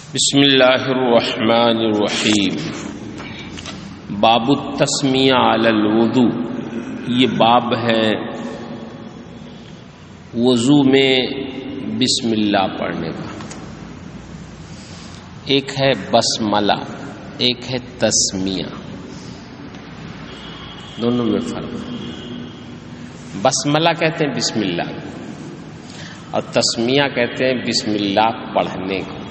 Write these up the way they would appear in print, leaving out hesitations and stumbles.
بسم اللہ الرحمن الرحیم۔ باب التسمیہ علی الوضو، یہ باب ہے وضو میں بسم اللہ پڑھنے کا۔ ایک ہے بسملہ، ایک ہے تسمیہ، دونوں میں فرق ہے۔ بسملہ کہتے ہیں بسم اللہ، اور تسمیہ کہتے ہیں بسم اللہ پڑھنے کو۔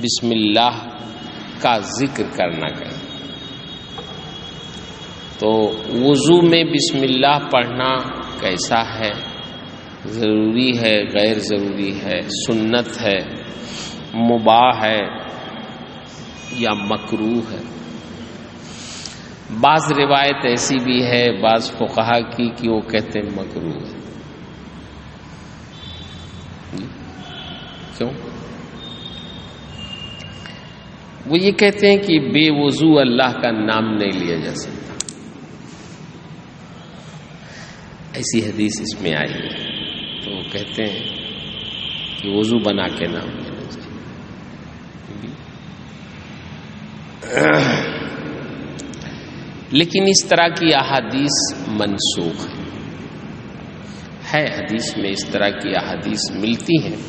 بسم اللہ کا ذکر کرنا کہیں تو وضو میں بسم اللہ پڑھنا کیسا ہے؟ ضروری ہے، غیر ضروری ہے، سنت ہے، مباح ہے یا مکروہ ہے؟ بعض روایت ایسی بھی ہے بعض فقہا کی کہ وہ کہتے ہیں مکروہ ہے۔ کیوں؟ وہ یہ کہتے ہیں کہ بے وضو اللہ کا نام نہیں لیا جا سکتا، ایسی حدیث اس میں آئی ہے، تو وہ کہتے ہیں کہ وضو بنا کے نام لینا چاہیے۔ لیکن اس طرح کی احادیث منسوخ ہے، حدیث میں اس طرح کی احادیث ملتی ہیں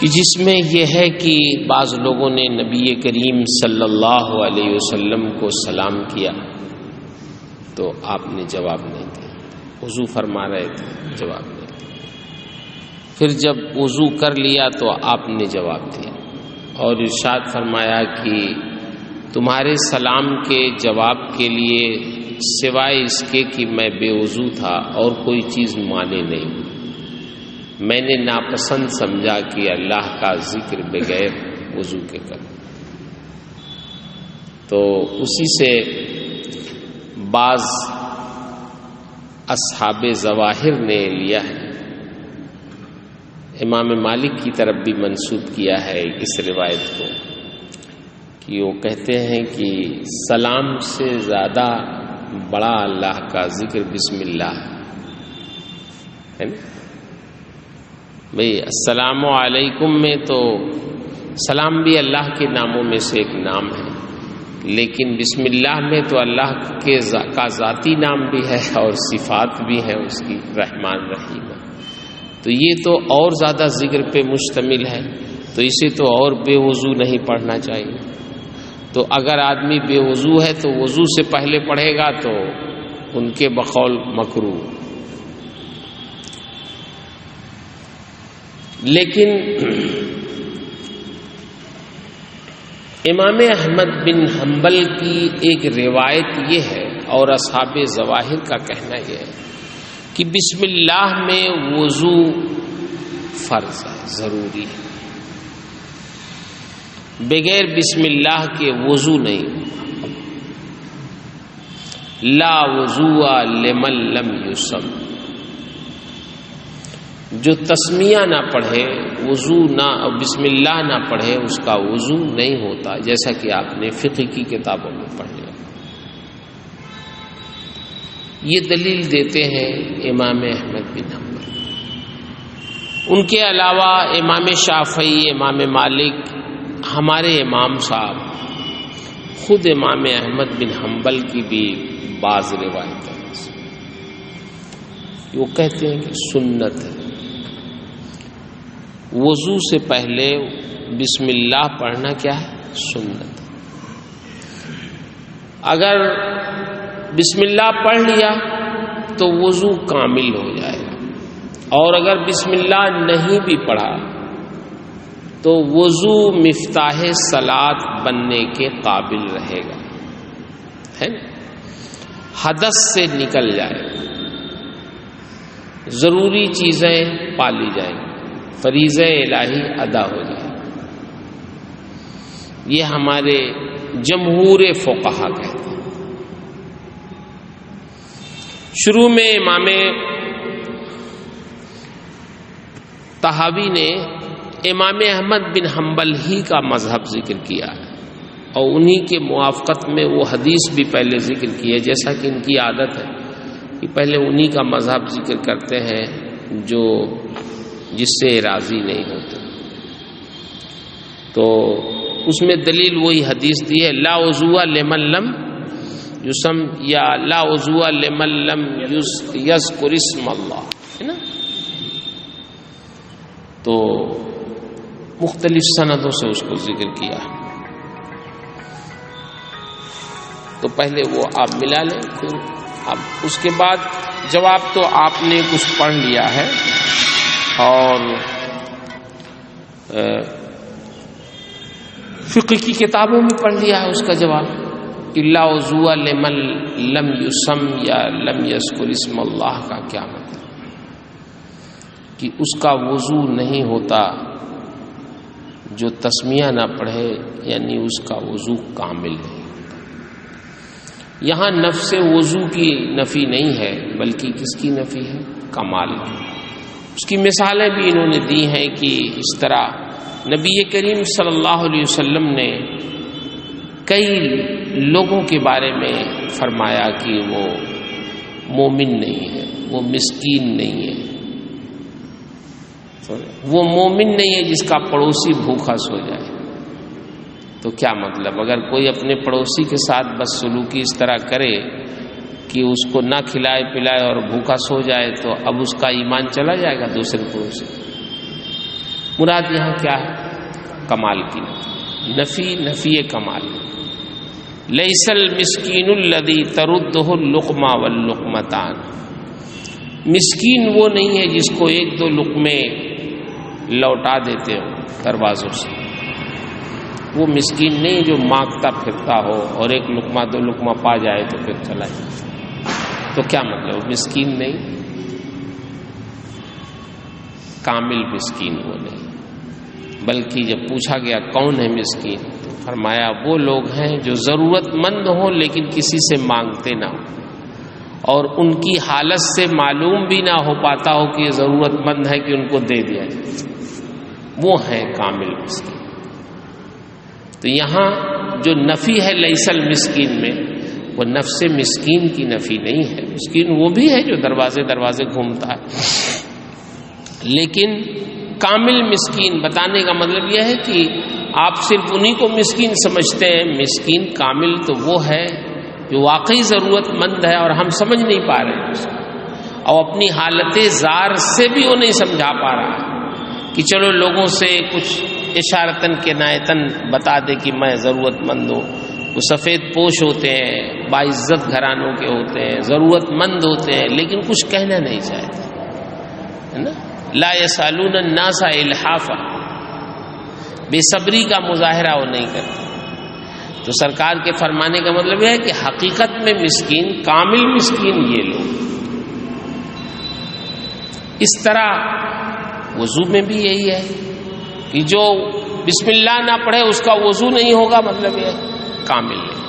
کہ جس میں یہ ہے کہ بعض لوگوں نے نبی کریم صلی اللہ علیہ وسلم کو سلام کیا تو آپ نے جواب نہیں دیا، وضو فرما رہے تھے جواب نہیں دیا، پھر جب وضو کر لیا تو آپ نے جواب دیا اور ارشاد فرمایا کہ تمہارے سلام کے جواب کے لیے سوائے اس کے کہ میں بے وضو تھا اور کوئی چیز مانے نہیں، میں نے ناپسند سمجھا کہ اللہ کا ذکر بغیر وضو کے کروں۔ تو اسی سے بعض اصحاب ظواہر نے لیا ہے، امام مالک کی طرف بھی منسوب کیا ہے اس روایت کو، کہ وہ کہتے ہیں کہ سلام سے زیادہ بڑا اللہ کا ذکر بسم اللہ ہے نا۔ بھئی السلام علیکم میں تو سلام بھی اللہ کے ناموں میں سے ایک نام ہے، لیکن بسم اللہ میں تو اللہ کے کا ذاتی نام بھی ہے اور صفات بھی ہیں اس کی، رحمان رحیم ہے، تو یہ تو اور زیادہ ذکر پہ مشتمل ہے، تو اسے تو اور بے وضو نہیں پڑھنا چاہیے۔ تو اگر آدمی بے وضو ہے تو وضو سے پہلے پڑھے گا تو ان کے بقول مکروہ۔ لیکن امام احمد بن حنبل کی ایک روایت یہ ہے اور اصحاب ظواہر کا کہنا یہ ہے کہ بسم اللہ میں وضو فرض ہے، ضروری ہے، بغیر بسم اللہ کے وضو نہیں، لا وضوء لمن لم یسم، جو تسمیہ نہ پڑھے، وضو نہ بسم اللہ نہ پڑھے، اس کا وضو نہیں ہوتا، جیسا کہ آپ نے فقہ کی کتابوں میں پڑھ لیا۔ یہ دلیل دیتے ہیں امام احمد بن حنبل۔ ان کے علاوہ امام شافعی، امام مالک، ہمارے امام صاحب، خود امام احمد بن حنبل کی بھی بعض روایتیں وہ کہتے ہیں کہ سنت ہے، وضو سے پہلے بسم اللہ پڑھنا کیا ہے؟ سنت۔ اگر بسم اللہ پڑھ لیا تو وضو کامل ہو جائے گا، اور اگر بسم اللہ نہیں بھی پڑھا تو وضو مفتاح صلاۃ بننے کے قابل رہے گا، ہے نا؟ حدث سے نکل جائے گا، ضروری چیزیں پالی جائیں گی، فریضہ الہی ادا ہو جائے۔ یہ ہمارے جمہور فقہا کہتے ہیں۔ شروع میں امام طحاوی نے امام احمد بن حنبل ہی کا مذہب ذکر کیا ہے، اور انہی کے موافقت میں وہ حدیث بھی پہلے ذکر کی ہے، جیسا کہ ان کی عادت ہے کہ پہلے انہی کا مذہب ذکر کرتے ہیں جو جس سے راضی نہیں ہوتے. تو اس میں دلیل وہی حدیث دی ہے لا وضوء لمن لم یسم یا لا وضوء لمن لم یذکر اسم اللہ ہے نا. تو مختلف سندوں سے اس کو ذکر کیا. تو پہلے وہ آپ ملا لیں, پھر اب اس کے بعد جواب تو آپ نے کچھ پڑھ لیا ہے اور فقہ کی کتابوں میں پڑھ لیا ہے اس کا جواب کہ لا وضوء لمن لم یسم یا لم یذکر اسم اللہ کا کیا مطلب, کہ اس کا وضو نہیں ہوتا جو تسمیہ نہ پڑھے, یعنی اس کا وضو کامل نہیں. یہاں نفس وضو کی نفی نہیں ہے بلکہ کس کی نفی ہے؟ کمال کی. اس کی مثالیں بھی انہوں نے دی ہیں کہ اس طرح نبی کریم صلی اللہ علیہ وسلم نے کئی لوگوں کے بارے میں فرمایا کہ وہ مومن نہیں ہے, وہ مسکین نہیں ہے. وہ مومن نہیں ہے جس کا پڑوسی بھوکا سو جائے. تو کیا مطلب, اگر کوئی اپنے پڑوسی کے ساتھ بدسلوکی اس طرح کرے کہ اس کو نہ کھلائے پلائے اور بھوکا سو جائے تو اب اس کا ایمان چلا جائے گا دوسرے پڑوسی. مراد یہاں کیا ہے؟ کمال کی نفی, نفی کمال. لیس المسکین الذی تردہ اللقمہ واللقمتان, مسکین وہ نہیں ہے جس کو ایک دو لقمے لوٹا دیتے ہو دروازوں سے. وہ مسکین نہیں جو مانگتا پھرتا ہو اور ایک لقمہ دو لقمہ پا جائے تو پھر چلا جائے. تو کیا مطلب, مسکین نہیں, کامل مسکین وہ نہیں. بلکہ جب پوچھا گیا کون ہے مسکین تو فرمایا وہ لوگ ہیں جو ضرورت مند ہوں لیکن کسی سے مانگتے نہ ہوں, اور ان کی حالت سے معلوم بھی نہ ہو پاتا ہو کہ یہ ضرورت مند ہے کہ ان کو دے دیا جائے. وہ ہیں کامل مسکین. تو یہاں جو نفی ہے لیس المسکین میں, وہ نفس مسکین کی نفی نہیں ہے. مسکین وہ بھی ہے جو دروازے دروازے گھومتا ہے, لیکن کامل مسکین بتانے کا مطلب یہ ہے کہ آپ صرف انہی کو مسکین سمجھتے ہیں. مسکین کامل تو وہ ہے جو واقعی ضرورت مند ہے اور ہم سمجھ نہیں پا رہے ہیں اس کو, اور اپنی حالت زار سے بھی وہ نہیں سمجھا پا رہا ہے کہ چلو لوگوں سے کچھ اشارتاً کنایتاً بتا دے کہ میں ضرورت مند ہوں. وہ سفید پوش ہوتے ہیں, باعزت گھرانوں کے ہوتے ہیں, ضرورت مند ہوتے ہیں, لیکن کچھ کہنا نہیں چاہتے ہے نا. لا یسالون الناس الحافا, بے صبری کا مظاہرہ وہ نہیں کرتے. تو سرکار کے فرمانے کا مطلب یہ ہے کہ حقیقت میں مسکین, کامل مسکین یہ لوگ. اس طرح وضو میں بھی یہی ہے کہ جو بسم اللہ نہ پڑھے اس کا وضو نہیں ہوگا, مطلب یہ کامل نہیں.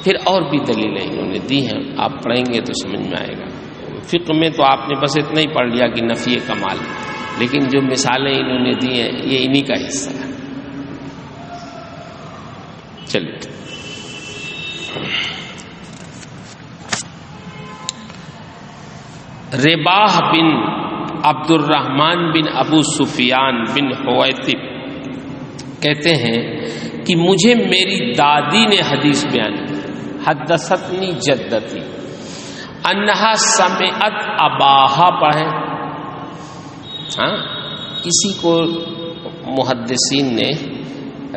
پھر اور بھی دلیلیں انہوں نے دی ہیں, آپ پڑھیں گے تو سمجھ میں آئے گا. فقہ میں تو آپ نے بس اتنا ہی پڑھ لیا کہ نفی کمال, لیکن جو مثالیں انہوں نے دی ہیں یہ انہی کا حصہ ہے. چلیے رباح بن عبد الرحمن بن ابو سفیان بن حویتب کہتے ہیں کہ مجھے میری دادی نے حدیث بیان کی, حدثتنی جدتی انہا سمعت اباہا پڑھیں. ہاں, کسی کو محدثین نے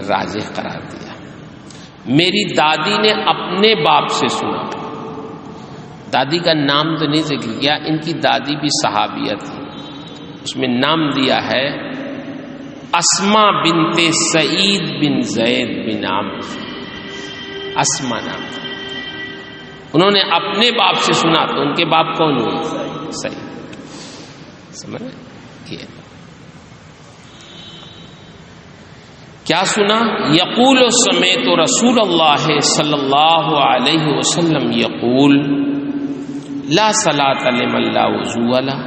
راجح قرار دیا. میری دادی نے اپنے باپ سے سنا. دادی کا نام تو نہیں ذکر کیا, ان کی دادی بھی صحابیہ تھی. اس میں نام دیا ہے اسما بنت سعید بن زید بن عامر, اسما نام تھا. انہوں نے اپنے باپ سے سنا, تو ان کے باپ کون ہوئے؟ سعید. سمجھ یہ کیا سنا؟ یقول سمیت رسول اللہ صلی اللہ علیہ وسلم یقول لا صلاۃ لمن لا وضو له,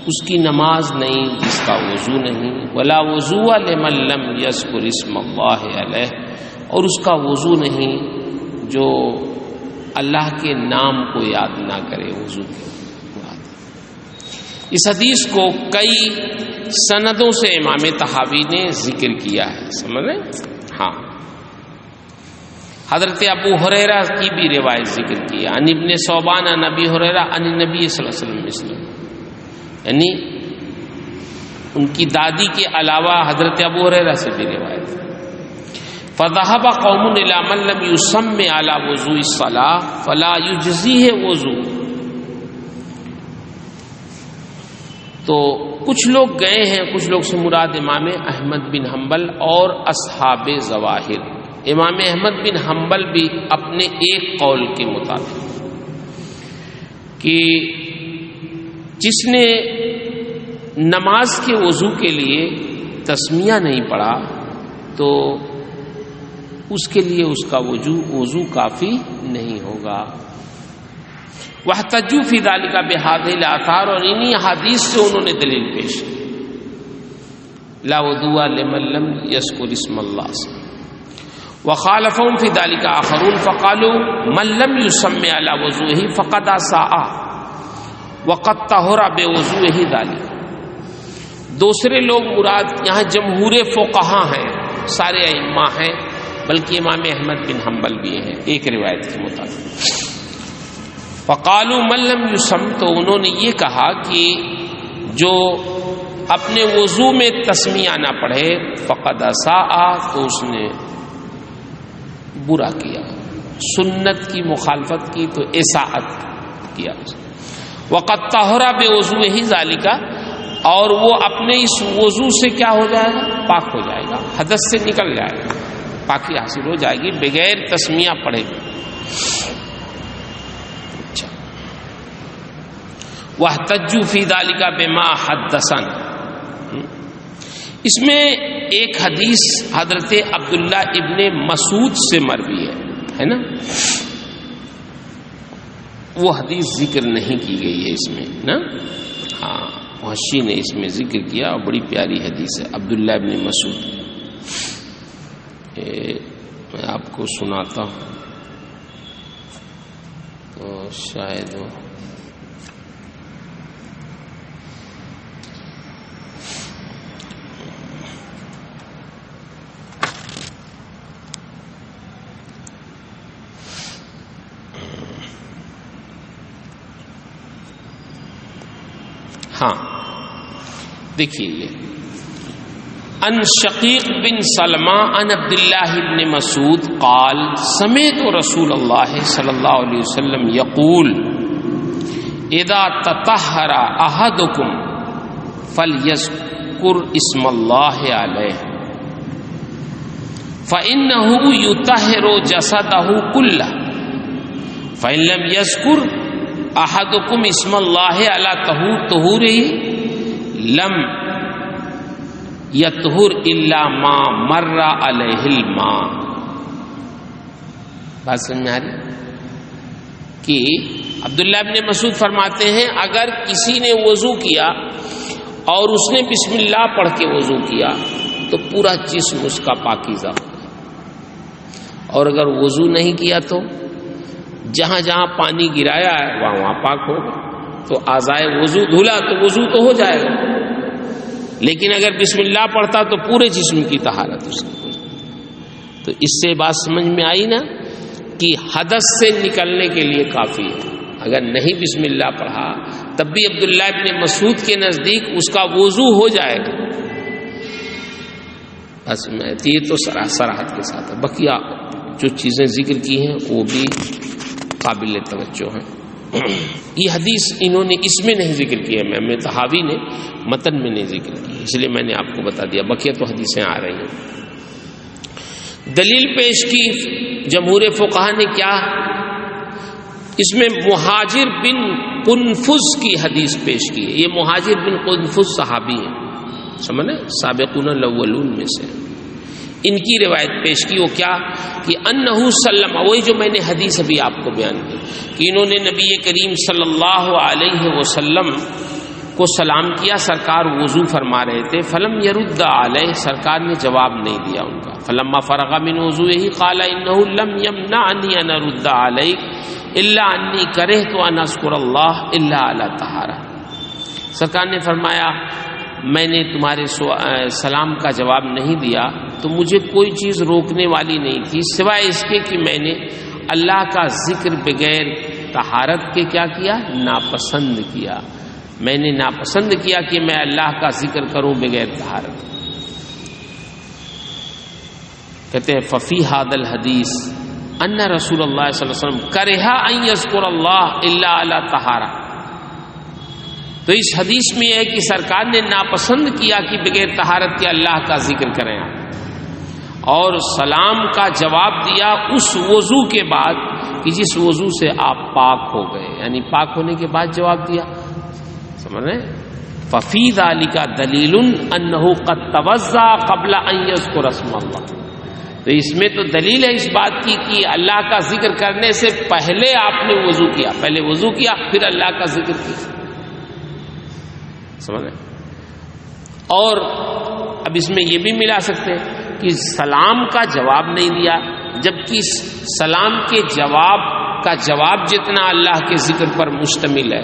اس کی نماز نہیں جس کا وضو نہیں. ولا وضو لمن لم یذکر اسم اللہ علیہ, اور اس کا وضو نہیں جو اللہ کے نام کو یاد نہ کرے. وضو کی بات. اس حدیث کو کئی سندوں سے امام طحاوی نے ذکر کیا ہے، سمجھ رہے ہیں؟ ہاں، حضرت ابو ہریرہ کی بھی روایت ذکر کی ہے، عن ابن ثوبان عن ابی ہریرہ عن النبی صلی اللہ علیہ وسلم، یعنی ان کی دادی کے علاوہ حضرت ابو ہریرہ سے بھی روایت ہے۔ فذهب قوم الى من لم يسمى على وضوء الصلاة فلا يجزيه وضوء، تو کچھ لوگ گئے ہیں، کچھ لوگ سے مراد امام احمد بن حنبل اور اصحاب ظواہر۔ امام احمد بن حنبل بھی اپنے ایک قول کے مطابق کہ جس نے نماز کے وضو کے لیے تسمیہ نہیں پڑھا تو اس کے لیے اس کا وضو کافی نہیں ہوگا۔ واحتجوا فی ذلک بہذہ الاثار، اور انہی حدیث سے انہوں نے دلیل پیش کی، لا وضوء لمن لم یذکر اسم اللہ سے۔ وخالفهم فی ذلک آخرون فقالوا من لم یسمی علی وضوئہ فقد اساء وقد طہر بوضوئہ ذلک۔ دوسرے لوگ مراد یہاں جمہور فقہا ہیں، سارے ائمہ ہیں، بلکہ امام احمد بن حنبل بھی ہیں ایک روایت کے مطابق۔ فقالوا من لم یسم، تو انہوں نے یہ کہا کہ جو اپنے وضو میں تسمیہ نہ پڑھے فقد اساء، تو اس نے برا کیا، سنت کی مخالفت کی تو اساءت کیا۔ وقد طہر بوضوئہ ذالک، اور وہ اپنے اس وضو سے کیا ہو جائے گا؟ پاک ہو جائے گا، حدث سے نکل جائے گا، پاکی حاصل ہو جائے گی بغیر تسمیہ پڑھے گا۔ اچھا، واحتجوا فی ذلک بما حدثنا، اس میں ایک حدیث حضرت عبداللہ ابن مسعود سے مروی ہے نا، وہ حدیث ذکر نہیں کی گئی ہے اس میں نا، ہاں محشی نے اس میں ذکر کیا، اور بڑی پیاری حدیث ہے عبداللہ ابن مسعود کی۔ میں آپ کو سناتا ہوں تو شاید وہ ہاں دیکھیے یہ ان شقیق بن سلمہ عن عبداللہ بن مسعود قال سمعت رسول اللہ صلی اللہ علیہ وسلم یقول اذا تطہر احدکم فلیذکر اسم اللہ علیہ فإنہ یطہر جسدہ کلہ فإن لم یذکر احدکم اسم اللہ علی طہورہ لم یطہر الا ما مر علیہ الماء۔ بات سمجھ میں آ رہی کہ عبداللہ ابن مسعود فرماتے ہیں اگر کسی نے وضو کیا اور اس نے بسم اللہ پڑھ کے وضو کیا تو پورا جسم اس کا پاکیزہ ہوگا، اور اگر وضو نہیں کیا تو جہاں جہاں پانی گرایا ہے وہاں وہاں پاک ہوگا، تو اعضائے وضو دھلا تو وضو تو ہو جائے گا، لیکن اگر بسم اللہ پڑھتا تو پورے جسم کی طہارت اس کی۔ تو اس سے بات سمجھ میں آئی نا کہ حدث سے نکلنے کے لیے کافی ہے، اگر نہیں بسم اللہ پڑھا تب بھی عبداللہ ابن مسعود کے نزدیک اس کا وضو ہو جائے گا۔ بس یہ تو صراحت کے ساتھ ہے، بقیہ جو چیزیں ذکر کی ہیں وہ بھی قابل توجہ ہیں۔ یہ حدیث انہوں نے اس میں نہیں ذکر کی ہے، امام طحاوی نے متن میں نہیں ذکر کی، اس لیے میں نے آپ کو بتا دیا، بقیہ تو حدیثیں آ رہی ہیں۔ دلیل پیش کی جمہور فقہا نے کیا، اس میں مہاجر بن قنفذ کی حدیث پیش کی ہے۔ یہ مہاجر بن قنفذ صحابی ہیں، سمجھے سابقون الاولون میں سے، ان کی روایت پیش کی۔ وہ کیا کہ انہو سلم، وہی جو میں نے حدیث ابھی آپ کو بیان کی کہ انہوں نے نبی کریم صلی اللہ علیہ وسلم کو سلام کیا، سرکار وضو فرما رہے تھے، فلم یرد علیہ، سرکار نے جواب نہیں دیا ان کا، فلما فرغ من وضوئہ قال انہ لم یمنعنی ان ارد علیک الا انی کرہت ان اذکر اللہ الا علی طہارہ، سرکار نے فرمایا میں نے تمہارے سلام کا جواب نہیں دیا تو مجھے کوئی چیز روکنے والی نہیں تھی سوائے اس کے کہ میں نے اللہ کا ذکر بغیر طہارت کے کیا کیا؟ ناپسند کیا. میں نے ناپسند کیا کہ میں اللہ کا ذکر کروں بغیر طہارت. کہتے ہیں ففی هذا الحدیث ان رسول اللہ صلی اللہ علیہ وسلم کرہ ان یذکر اللہ الا علی طہارہ. تو اس حدیث میں ہے کہ سرکار نے ناپسند کیا کہ بغیر طہارت کے اللہ کا ذکر کریں اور سلام کا جواب دیا اس وضو کے بعد کہ جس وضو سے آپ پاک ہو گئے، یعنی پاک ہونے کے بعد جواب دیا. سمجھ رہے ہیں؟ ففی ذلک دلیل انہ قد توضأ قبل ان یذکر اسم اللہ. تو اس میں تو دلیل ہے اس بات کی کہ اللہ کا ذکر کرنے سے پہلے آپ نے وضو کیا، پہلے وضو کیا پھر اللہ کا ذکر کیا. سمجھ رہے؟ اور اب اس میں یہ بھی ملا سکتے ہیں کہ سلام کا جواب نہیں دیا، جبکہ سلام کے جواب کا جواب جتنا اللہ کے ذکر پر مشتمل ہے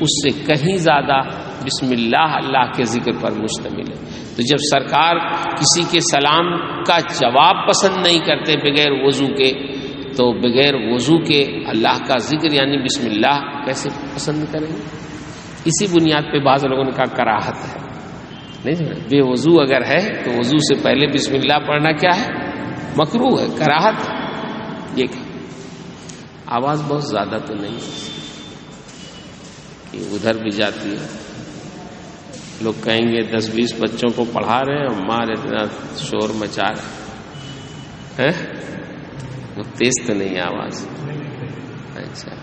اس سے کہیں زیادہ بسم اللہ اللہ کے ذکر پر مشتمل ہے. تو جب سرکار کسی کے سلام کا جواب پسند نہیں کرتے بغیر وضو کے، تو بغیر وضو کے اللہ کا ذکر یعنی بسم اللہ کیسے پسند کریں گے؟ اسی بنیاد پہ بعض لوگوں نے کہا کراہت ہے. نہیں، بے وضو اگر ہے تو وضو سے پہلے بسم اللہ پڑھنا کیا ہے؟ مکروہ ہے، کراہت ہے. یہ کہ آواز بہت زیادہ تو نہیں کہ ادھر بھی جاتی ہے. لوگ کہیں گے 10-20 بچوں کو پڑھا رہے ہیں اور ماں اتنا شور مچا رہے ہیں. وہ تیز تو نہیں آواز. اچھا،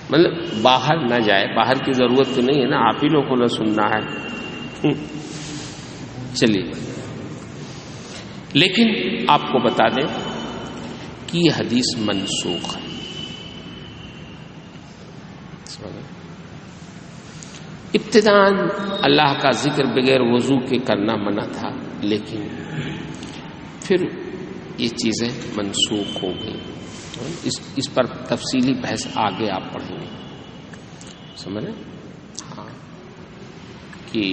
مطلب باہر نہ جائے، باہر کی ضرورت تو نہیں ہے نا، آپ ہی لوگوں کو نہ سننا ہے. چلیے، لیکن آپ کو بتا دیں کہ یہ حدیث منسوخ ہے. ابتداً اللہ کا ذکر بغیر وضو کے کرنا منع تھا، لیکن پھر یہ چیزیں منسوخ ہو گئی. اس پر تفصیلی بحث آگے آپ پڑھیں گے. سمجھ رہے؟ ہاں، کہ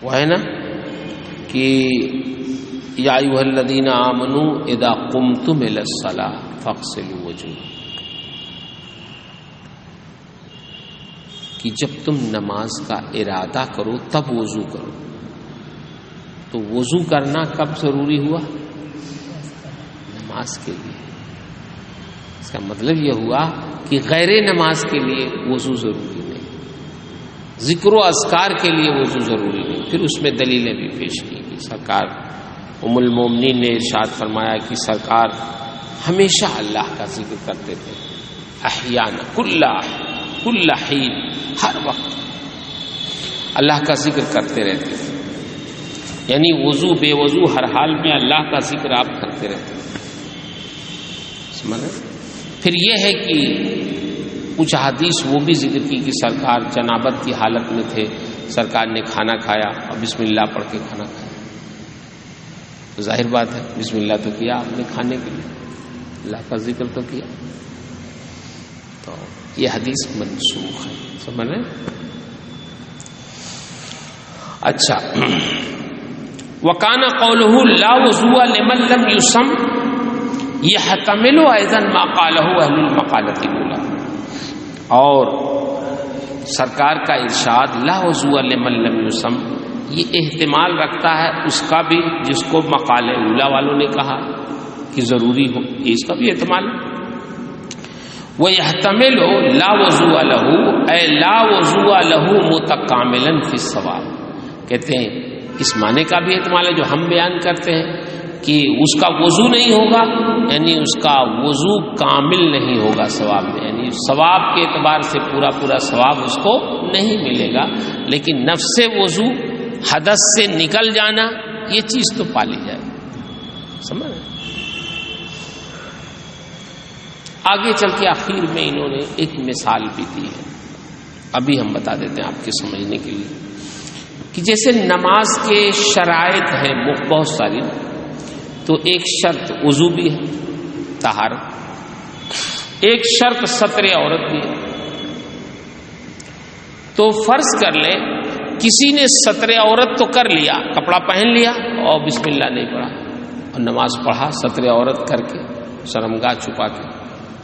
وہ ہے نا کہ یا ایھا الذین آمنوا اذا قمتم الی الصلاۃ فاغسلوا وجوہکم، کہ جب تم نماز کا ارادہ کرو تب وضو کرو. تو وضو کرنا کب ضروری ہوا؟ نماز کے لیے. اس کا مطلب یہ ہوا کہ غیر نماز کے لیے وضو ضروری نہیں، ذکر و اذکار کے لیے وضو ضروری نہیں. پھر اس میں دلیلیں بھی پیش کی کہ سرکار ام المومنین نے ارشاد فرمایا کہ سرکار ہمیشہ اللہ کا ذکر کرتے تھے، احیانا کل حین، ہر وقت اللہ کا ذکر کرتے رہتے تھے. یعنی وضو بے وضو ہر حال میں اللہ کا ذکر آپ کرتے رہتے تھے. پھر یہ ہے کہ کچھ حدیث وہ بھی ذکر کی کہ سرکار جنابت کی حالت میں تھے، سرکار نے کھانا کھایا اور بسم اللہ پڑھ کے کھانا کھایا. تو ظاہر بات ہے بسم اللہ تو کیا آپ نے کھانے کے لیے، اللہ کا ذکر تو کیا. تو یہ حدیث منسوخ ہے. سمجھ رہے؟ اچھا، وَكَانَ قَوْلُهُ لَا وُضُوءَ لِمَن لَّمْ يُسَمَّ يَحْتَمِلُ أَيْضًا مَا قَالَهُ أَهْلُ الْمَقَالَةِ الْأُولَىٰ. اور سرکار کا ارشاد لا وضوء لمن لم يسم یہ احتمال رکھتا ہے اس کا بھی جس کو مقالہ اولا والوں نے کہا کہ ضروری ہو، اس کا بھی احتمال. وَيَحْتَمِلُ لَا وَضُوءَ لَهُ اے لا وضوء لَهُ مُتَكَامِلًا فِي الصَّوَابِ. کہتے ہیں اس معنی کا بھی احتمال ہے جو ہم بیان کرتے ہیں کہ اس کا وضو نہیں ہوگا، یعنی اس کا وضو کامل نہیں ہوگا ثواب میں، یعنی ثواب کے اعتبار سے پورا ثواب اس کو نہیں ملے گا، لیکن نفس وضو حدث سے نکل جانا یہ چیز تو پالی جائے. سمجھ؟ آگے چل کے آخر میں انہوں نے ایک مثال بھی دی ہے، ابھی ہم بتا دیتے ہیں آپ کے سمجھنے کے لیے کہ جیسے نماز کے شرائط ہیں بہت ساری، تو ایک شرط وضو بھی ہے، طہارت. ایک شرط ستر عورت بھی ہے. تو فرض کر لیں کسی نے ستر عورت تو کر لیا، کپڑا پہن لیا اور بسم اللہ نہیں پڑھا اور نماز پڑھا ستر عورت کر کے شرمگاہ چھپا کے،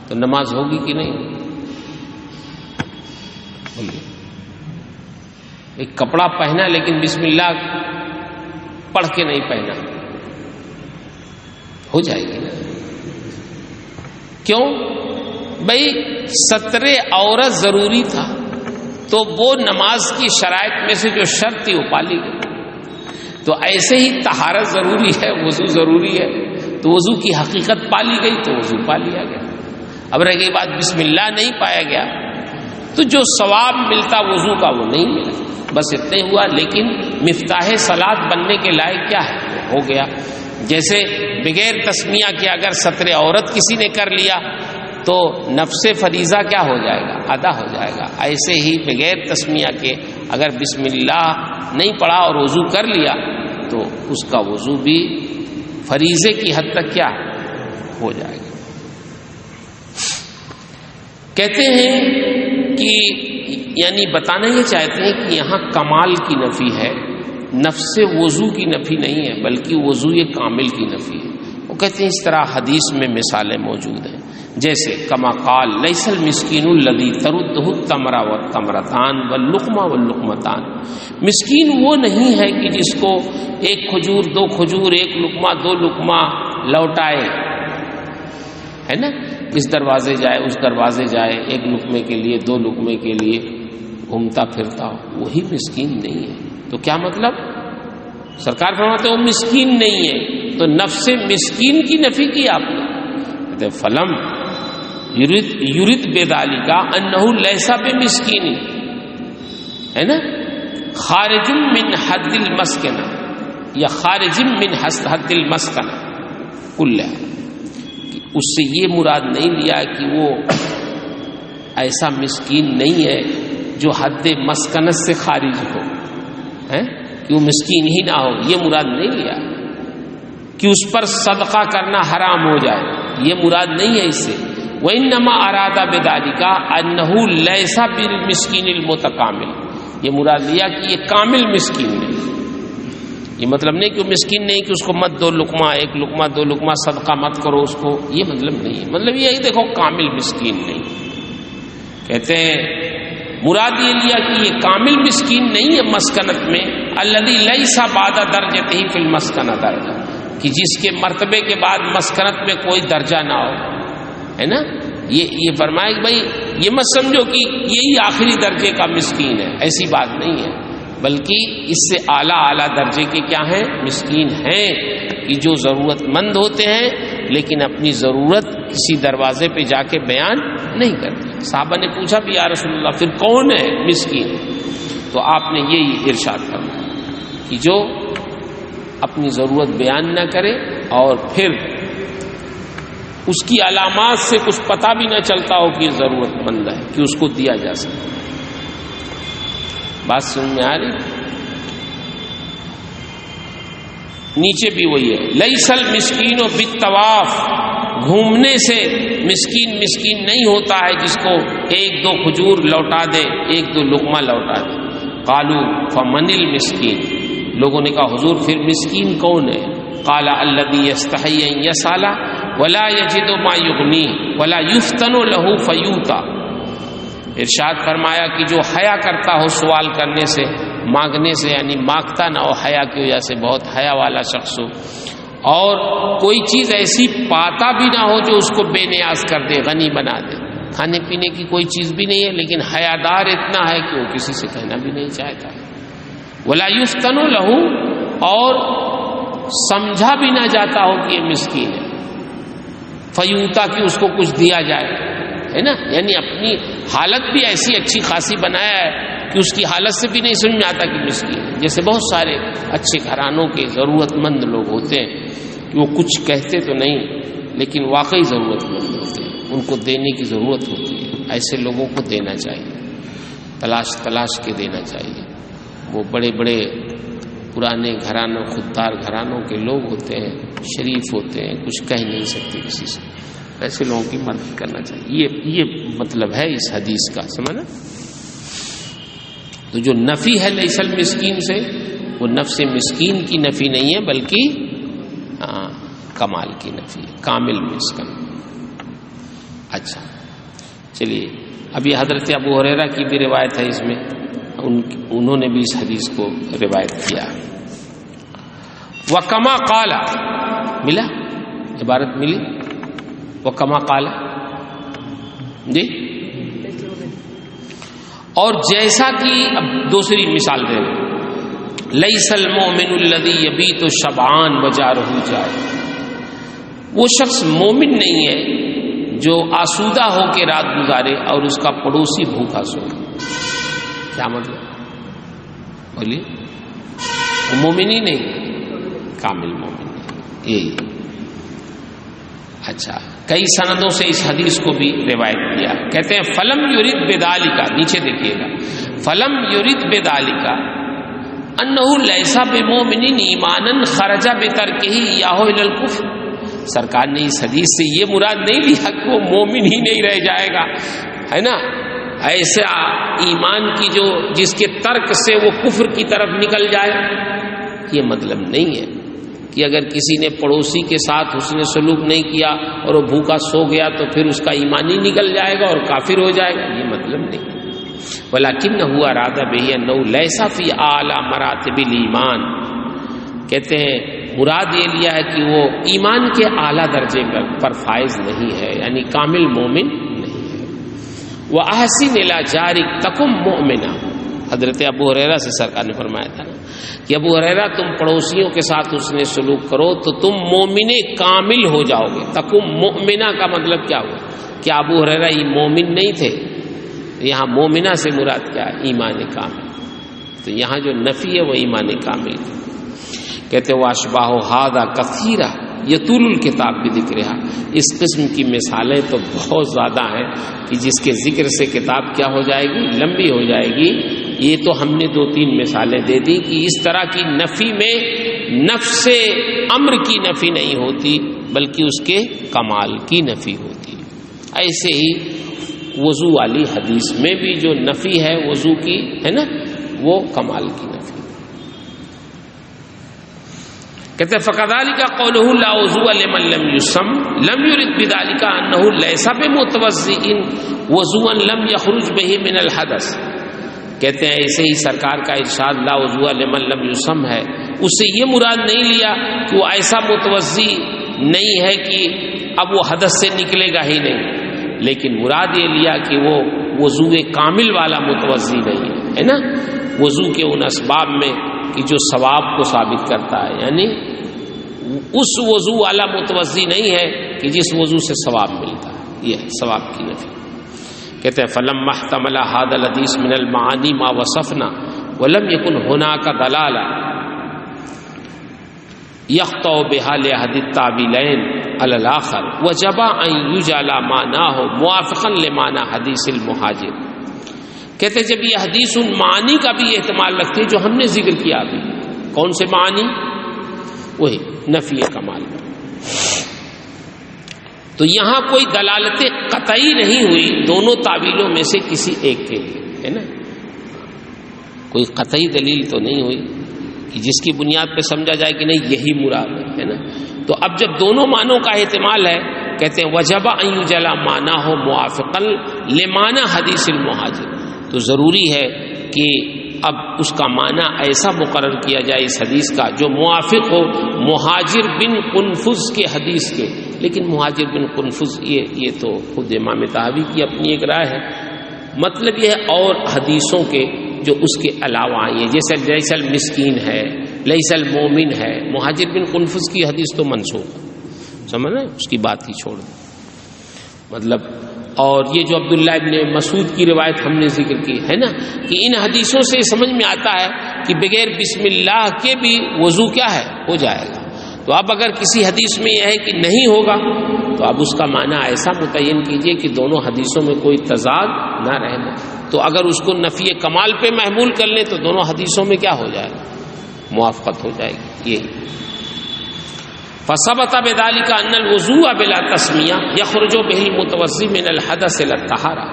تو نماز ہوگی کہ نہیں؟ بولیے، ایک کپڑا پہنا لیکن بسم اللہ پڑھ کے نہیں پہنا، ہو جائے گی نا؟ کیوں بھائی؟ ستر عورت ضروری تھا تو وہ نماز کی شرائط میں سے جو شرط تھی وہ پالی گئی، تو ایسے ہی طہارت ضروری ہے، وضو ضروری ہے، تو وضو کی حقیقت پالی گئی تو وضو پا لیا گیا۔ اب رہ گئی بات بسم اللہ نہیں پایا گیا تو جو ثواب ملتا وضو کا وہ نہیں ملا، بس اتنے ہوا، لیکن مفتاح صلاۃ بننے کے لائق کیا ہے ہو گیا۔ جیسے بغیر تسمیہ کے اگر ستر عورت کسی نے کر لیا تو نفس فریضہ کیا ہو جائے گا؟ ادا ہو جائے گا۔ ایسے ہی بغیر تسمیہ کے اگر بسم اللہ نہیں پڑھا اور وضو کر لیا تو اس کا وضو بھی فریضے کی حد تک کیا ہو جائے گا۔ کہتے ہیں کہ یعنی بتانا یہ چاہتے ہیں کہ یہاں کمال کی نفی ہے، نفس وضو کی نفی نہیں ہے، بلکہ وضو کامل کی نفی ہے۔ وہ کہتے ہیں اس طرح حدیث میں مثالیں موجود ہیں، جیسے کما قال لیس المسکین الذی ترده التمر والتمرتان واللقمہ واللقمتان، مسکین وہ نہیں ہے کہ جس کو ایک کھجور دو کھجور ایک لقمہ دو لقمہ لوٹائے، ہے نا، اس دروازے جائے اس دروازے جائے، ایک لقمے کے لیے دو لقمے کے لیے گھومتا پھرتا ہو، وہی مسکین نہیں ہے۔ تو کیا مطلب؟ سرکار فرماتے وہ مسکین نہیں ہے، تو نفس مسکین کی نفی کی آپ نے، کہتے فلم یرید بذالک انہ لیس بمسکین، ہے نا، خارج من حد المسکن یا خارج من حد المسکن کلہ، اس سے یہ مراد نہیں لیا کہ وہ ایسا مسکین نہیں ہے جو حد مسکنت سے خارج ہو، کہ وہ مسکین ہی نہ ہو، یہ مراد نہیں لیا کہ اس پر صدقہ کرنا حرام ہو جائے، یہ مراد نہیں ہے اس سے۔ وَإِنَّمَا أَرَادَ بِذَلِكَ أَنَّهُ لَيْسَ بِالْمِسْكِينِ الْمُتَكَامِلِ، یہ مراد لیا کہ یہ کامل مسکین نہیں، یہ مطلب نہیں کہ وہ مسکین نہیں کہ اس کو مت دو لقمہ ایک لقمہ دو لقمہ صدقہ مت کرو اس کو، یہ مطلب نہیں ہے، مطلب یہ دیکھو کامل مسکین نہیں۔ کہتے ہیں مراد یہ لیا کہ یہ کامل مسکین نہیں ہے مسکنت میں، الذی لیس بعد درجتہ فی المسکنہ درجہ، کہ جس کے مرتبے کے بعد مسکنت میں کوئی درجہ نہ ہو، ہے نا، یہ فرمائے کہ بھائی یہ مت سمجھو کہ یہی آخری درجے کا مسکین ہے، ایسی بات نہیں ہے، بلکہ اس سے اعلیٰ درجے کے کیا ہیں؟ مسکین ہیں، کہ جو ضرورت مند ہوتے ہیں لیکن اپنی ضرورت کسی دروازے پہ جا کے بیان نہیں کرتے۔ صحابہ نے پوچھا بھی یا رسول اللہ پھر کون ہے مسکین؟ تو آپ نے یہی ارشاد فرمایا کہ جو اپنی ضرورت بیان نہ کرے اور پھر اس کی علامات سے کچھ پتہ بھی نہ چلتا ہو کہ ضرورت مند ہے کہ اس کو دیا جا سکے۔ بات سمجھ میں آ رہی؟ نیچے بھی وہی ہے، لیس المسکین بالطواف، گھومنے سے مسکین نہیں ہوتا ہے جس کو ایک دو کھجور لوٹا دے ایک دو لقمہ لوٹا دے۔ قالوا فمن المسکین، لوگوں نے کہا حضور پھر مسکین کون ہے؟ قال الذی یستحی ان یسأل ولا یجد ما یغنی ولا یفتن له فیوتا، ارشاد فرمایا کہ جو حیا کرتا ہو سوال کرنے سے مانگنے سے، یعنی مانگتا نہ ہو حیا کی وجہ سے، بہت حیا والا شخص ہو، اور کوئی چیز ایسی پاتا بھی نہ ہو جو اس کو بے نیاز کر دے، غنی بنا دے، کھانے پینے کی کوئی چیز بھی نہیں ہے لیکن حیادار اتنا ہے کہ وہ کسی سے کہنا بھی نہیں چاہتا، ولا یفتن لہ، اور سمجھا بھی نہ جاتا ہو کہ یہ مسکین ہے، فیوتا کہ اس کو کچھ دیا جائے، ہے نا، یعنی اپنی حالت بھی ایسی اچھی خاصی بنایا ہے کہ اس کی حالت سے بھی نہیں سمجھ میں آتا کہ مسکین ہے۔ جیسے بہت سارے اچھے گھرانوں کے ضرورت مند لوگ ہوتے ہیں کہ وہ کچھ کہتے تو نہیں لیکن واقعی ضرورت مند ہوتے ہیں، ان کو دینے کی ضرورت ہوتی ہے، ایسے لوگوں کو دینا چاہیے، تلاش کے دینا چاہیے۔ وہ بڑے بڑے پرانے گھرانوں خوددار گھرانوں کے لوگ ہوتے ہیں، شریف ہوتے ہیں، کچھ کہہ نہیں سکتے کسی سے، ایسے لوگوں کی مدد کرنا چاہیے، یہ مطلب ہے اس حدیث کا، سمجھنا۔ تو جو نفی ہے لیس المسکین سے، وہ نفس مسکین کی نفی نہیں ہے بلکہ کمال کی نفی ہے، کامل مسکن۔ اچھا چلیے، ابھی حضرت ابو ہریرہ کی بھی روایت ہے، اس میں انہوں نے بھی اس حدیث کو روایت کیا۔ وَكَمَا قَالَ، ملا عبارت ملی، وَكَمَا قَالَ جی، اور جیسا کہ اب دوسری مثال دے رہے، لَيْسَ الْمُؤْمِنُ الَّذِي يَبِيتُ شَبْعَانَ وَجَارُهُ جَائِعٌ، وہ شخص مومن نہیں ہے جو آسودہ ہو کے رات گزارے اور اس کا پڑوسی بھوکا سوئے۔ کیا مطلب بولیے؟ وہ مومن ہی نہیں، کامل مومن نہیں، یہی۔ اچھا، کئی سندوں سے اس حدیث کو بھی روایت کیا، کہتے ہیں فلم یرید بذالک، نیچے دیکھیے گا، فلم یرید بذالک انہ لیس بمؤمن ایمانا خرج بترکہ یاہ الی الکفر، سرکار نے اس حدیث سے یہ مراد نہیں لیا کہ وہ مومن ہی نہیں رہ جائے گا، ہے نا، ایسا ایمان کی جو جس کے ترک سے وہ کفر کی طرف نکل جائے، یہ مطلب نہیں ہے کہ اگر کسی نے پڑوسی کے ساتھ حسن سلوک نہیں کیا اور وہ بھوکا سو گیا تو پھر اس کا ایمان ہی نکل جائے گا اور کافر ہو جائے گا، یہ مطلب نہیں۔ وَلَكِنَّهُ أَرَادَ بِهِ أَنَّهُ لَيْسَ فِي أَعْلَى مَرَاتِبِ الْإِيمَانِ، کہتے ہیں مراد یہ لیا ہے کہ وہ ایمان کے اعلیٰ درجے پر فائز نہیں ہے، یعنی کامل مومن نہیں ہے۔ وَأَحْسِنْ إِلَىٰ جَارِكَ تَكُن مُؤْمِنًا، حضرت ابو ہریرہ سے سرکار نے فرمایا تھا نا کہ ابو ہریرہ تم پڑوسیوں کے ساتھ اس نے سلوک کرو تو تم مومن کامل ہو جاؤ گے۔ تکم مؤمنہ کا مطلب کیا ہوا؟ کیا ابو ہریرہ یہ مومن نہیں تھے؟ یہاں مومنہ سے مراد کیا ہے؟ ایمان کامل۔ تو یہاں جو نفی ہے وہ ایمان کامل کی۔ کہتے وہ اشباہ ھذا کثیرہ یطول الکتاب بذکرھا، اس قسم کی مثالیں تو بہت زیادہ ہیں کہ جس کے ذکر سے کتاب کیا ہو جائے گی؟ لمبی ہو جائے گی۔ یہ تو ہم نے 2-3 مثالیں دے دی کہ اس طرح کی نفی میں نفس امر کی نفی نہیں ہوتی بلکہ اس کے کمال کی نفی ہوتی۔ ایسے ہی وضو والی حدیث میں بھی جو نفی ہے وضو کی، ہے نا، وہ کمال کی نفی۔ کہتے ہیں فَكَذَلِكَ قَوْلُهُ لَا وُضُوءَ لِمَن لَّمْ يُسَمْ لَمْ يُرِدْ بِذَلِكَ أَنَّهُ لَيْسَ بِمُتَوَضِّئٍ وُضُوءً لَّمْ يَخْرُجْ بِهِ مِنَ الْحَدَثِ، کہتے ہیں ایسے ہی سرکار کا ارشاد لا وضوء لمن لم يسم ہے، اس سے یہ مراد نہیں لیا کہ وہ ایسا متوضی نہیں ہے کہ اب وہ حدث سے نکلے گا ہی نہیں، لیکن مراد یہ لیا کہ وہ وضو کامل والا متوضی نہیں ہے نا، وضو کے ان اسباب میں کہ جو ثواب کو ثابت کرتا ہے، یعنی اس وضو والا متوضی نہیں ہے کہ جس وضو سے ثواب ملتا ہے، یہ ثواب کی نفی۔ کہتے ہیں فلما احتمل هذا الحديث من المعاني ما وصفنا ولم يكن هناك دلاله يخطئ بها لاحد التاويلين على الاخر وجب ان يجعل معناه موافقا لمعنى حديث المهاجر، کہتے ہیں جب یہ حدیث ان معنی کا بھی احتمال رکھتی ہے جو ہم نے ذکر کیا ابھی، کون سے معنی؟ وہی نفی کمال۔ تو یہاں کوئی دلالت قطعی نہیں ہوئی دونوں تعویلوں میں سے کسی ایک کے لیے، ہے نا، کوئی قطعی دلیل تو نہیں ہوئی کہ جس کی بنیاد پہ سمجھا جائے کہ نہیں یہی مراد ہے نا۔ تو اب جب دونوں معنوں کا احتمال ہے، کہتے ہیں وجب ان یجعل معناه موافقا لمعنى حدیث المہاجر، تو ضروری ہے کہ اب اس کا معنی ایسا مقرر کیا جائے اس حدیث کا جو موافق ہو مہاجر بن قنفذ کے حدیث کے۔ لیکن مہاجر بن قنفذ یہ تو خود امام طحاوی کی اپنی ایک رائے ہے، مطلب یہ ہے اور حدیثوں کے جو اس کے علاوہ آئی ہیں، جیسے لیس المسکین ہے، لیس المومن ہے، مہاجر بن قنفذ کی حدیث تو منسوخ ہے، سمجھ رہے ہیں، اس کی بات ہی چھوڑ دیں مطلب۔ اور یہ جو عبداللہ ابن مسعود کی روایت ہم نے ذکر کی ہے نا کہ ان حدیثوں سے سمجھ میں آتا ہے کہ بغیر بسم اللہ کے بھی وضو کیا ہے ہو جائے گا۔ تو اب اگر کسی حدیث میں یہ ہے کہ نہیں ہوگا تو اب اس کا معنی ایسا متعین کیجئے کہ دونوں حدیثوں میں کوئی تضاد نہ رہنا، تو اگر اس کو نفی کمال پہ محمول کر لیں تو دونوں حدیثوں میں کیا ہو جائے گا؟ موافقت ہو جائے گی۔ یہی فثبت بذلك ان الوضوء بلا تسمیہ یخرج به المتوضی من الحدث الى الطہارہ،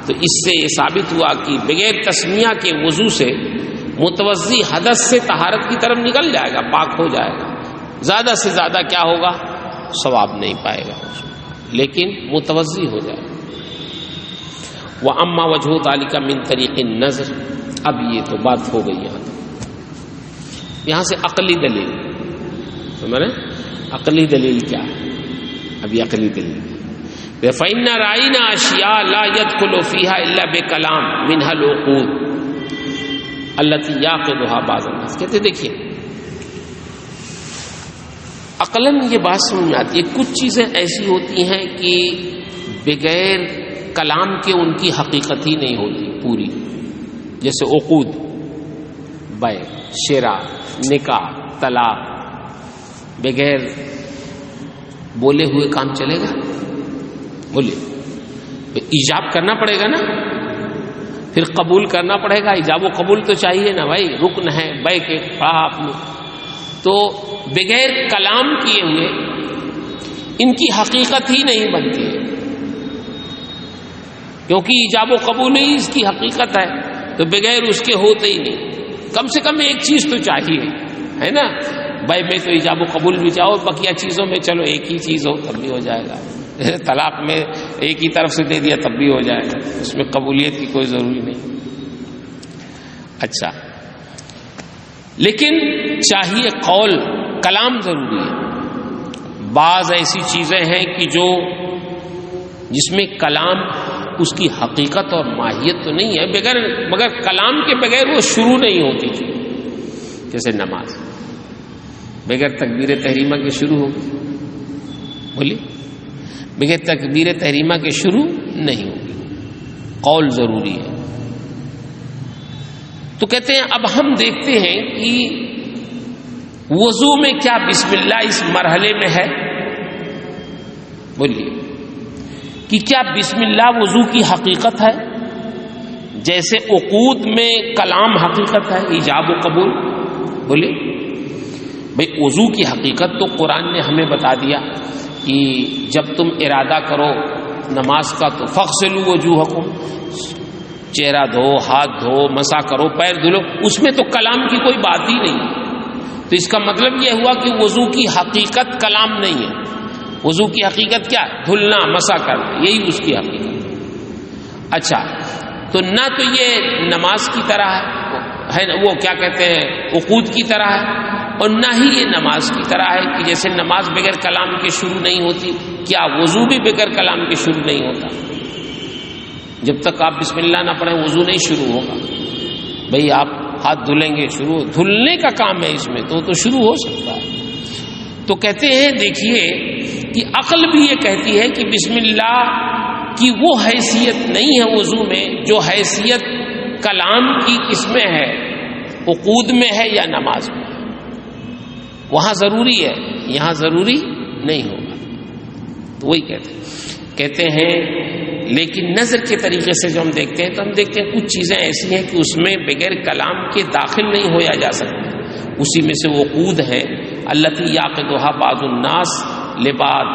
تو اس سے یہ ثابت ہوا کہ بغیر تسمیہ کے وضو سے متوضی حدث سے طہارت کی طرف نکل جائے گا، پاک ہو جائے گا، زیادہ سے زیادہ کیا ہوگا، ثواب نہیں پائے گا لیکن متوضی ہو جائے گا۔ وَأَمَّا وَجْهُ ذَلِكَ مِن طریق النظر، اب یہ تو بات ہو گئی یہاں سے عقلی دلیل، سمجھ عقلی دلیل کیا ہے؟ اب یہ عقلی دلیل فَإِنَّ رَأَيْنَا أَشْيَاءَ لَا يَدْخُلُ فِيهَا إِلَّا بِكَلَامٍ مِنْهَا الْعُقُودُ الَّتِي يَعْقِدُهَا بَعْضُ النَّاسِ، کہتے دیکھیے عقلاً یہ بات سمجھ میں آتی ہے، کچھ چیزیں ایسی ہوتی ہیں کہ بغیر کلام کے ان کی حقیقت ہی نہیں ہوتی پوری، جیسے عقود، بیع، شراء، نکاح، طلاق، بغیر بولے ہوئے کام چلے گا؟ بولے ایجاب کرنا پڑے گا نا، پھر قبول کرنا پڑے گا، ایجاب و قبول تو چاہیے نا بھائی، رکن ہے بیع کے پڑھا آپ نے، تو بغیر کلام کیے ہوئے ان کی حقیقت ہی نہیں بنتی ہے، کیونکہ ایجاب و قبول ہی اس کی حقیقت ہے، تو بغیر اس کے ہوتے ہی نہیں، کم سے کم ایک چیز تو چاہیے، ہے نا، بیع میں تو ایجاب و قبول بھی چاہو، بقیہ چیزوں میں چلو ایک ہی چیز ہو تب بھی ہو جائے گا، طلاق میں ایک ہی طرف سے دے دیا تب بھی ہو جائے گا، اس میں قبولیت کی کوئی ضروری نہیں۔ اچھا، لیکن چاہیے قول، کلام ضروری ہے۔ بعض ایسی چیزیں ہیں کہ جو جس میں کلام اس کی حقیقت اور ماہیت تو نہیں ہے، مگر کلام کے بغیر وہ شروع نہیں ہوتی، جیسے نماز بغیر تکبیر تحریمہ کے شروع ہوگی، بولیے بغیر تکبیر تحریمہ کے شروع نہیں ہوگی، قول ضروری ہے۔ تو کہتے ہیں اب ہم دیکھتے ہیں کہ وضو میں کیا بسم اللہ اس مرحلے میں ہے؟ بولیے کہ کیا بسم اللہ وضو کی حقیقت ہے؟ جیسے عقود میں کلام حقیقت ہے، ایجاب و قبول، بولیے بھئی وضو کی حقیقت تو قرآن نے ہمیں بتا دیا کہ جب تم ارادہ کرو نماز کا تو فاغسلوا وجوہکم، چہرہ دھو، ہاتھ دھو، مسح کرو، پیر دھلو، اس میں تو کلام کی کوئی بات ہی نہیں ہے، تو اس کا مطلب یہ ہوا کہ وضو کی حقیقت کلام نہیں ہے، وضو کی حقیقت کیا؟ دھلنا، مسح کرنا، یہی اس کی حقیقت۔ اچھا، تو نہ تو یہ نماز کی طرح ہے، وہ کیا کہتے ہیں عقود کی طرح ہے، اور نہ ہی یہ نماز کی طرح ہے کہ جیسے نماز بغیر کلام کے شروع نہیں ہوتی، کیا وضو بھی بغیر کلام کے شروع نہیں ہوتا؟ جب تک آپ بسم اللہ نہ پڑھیں وضو نہیں شروع ہوگا۔ بھئی آپ ہاتھ دھلیں گے، شروع دھلنے کا کام ہے اس میں، تو شروع ہو سکتا ہے۔ تو کہتے ہیں دیکھیے کہ عقل بھی یہ کہتی ہے کہ بسم اللہ کی وہ حیثیت نہیں ہے وضو میں جو حیثیت کلام کی کس میں ہے، عقود میں ہے یا نماز میں، وہاں ضروری ہے، یہاں ضروری نہیں ہوگا۔ تو وہی کہتے ہیں لیکن نظر کے طریقے سے جو ہم دیکھتے ہیں تو ہم دیکھتے ہیں کچھ چیزیں ایسی ہیں کہ اس میں بغیر کلام کے داخل نہیں ہویا جا سکتا، اسی میں سے وہ عقود ہے التی یعقدھا بعض الناس لبعض،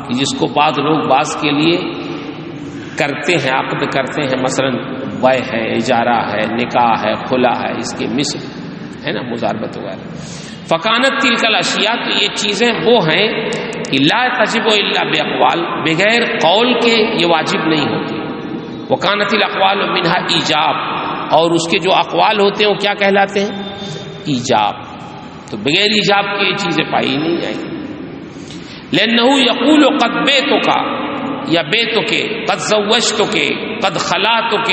کہ جس کو بعض لوگ بعض کے لیے کرتے ہیں، عقد کرتے ہیں، مثلا بیع ہے، اجارہ ہے، نکاح ہے، خلا ہے، اس کے مثل ہے نا، مضاربت وغیرہ۔ فکانت تلک الاشیاء، تو یہ چیزیں وہ ہیں کہ لا تجب الا باقوال، بغیر قول کے یہ واجب نہیں ہوتی۔ وکانت الاقوال منها ایجاب، اور اس کے جو اقوال ہوتے ہیں وہ کیا کہلاتے ہیں؟ ایجاب۔ تو بغیر ایجاب کے یہ چیزیں پائی نہیں جائیں گی۔ لأنه یقول قد بیتک، یا بیتک، قد زوجتک، قد خلاتک،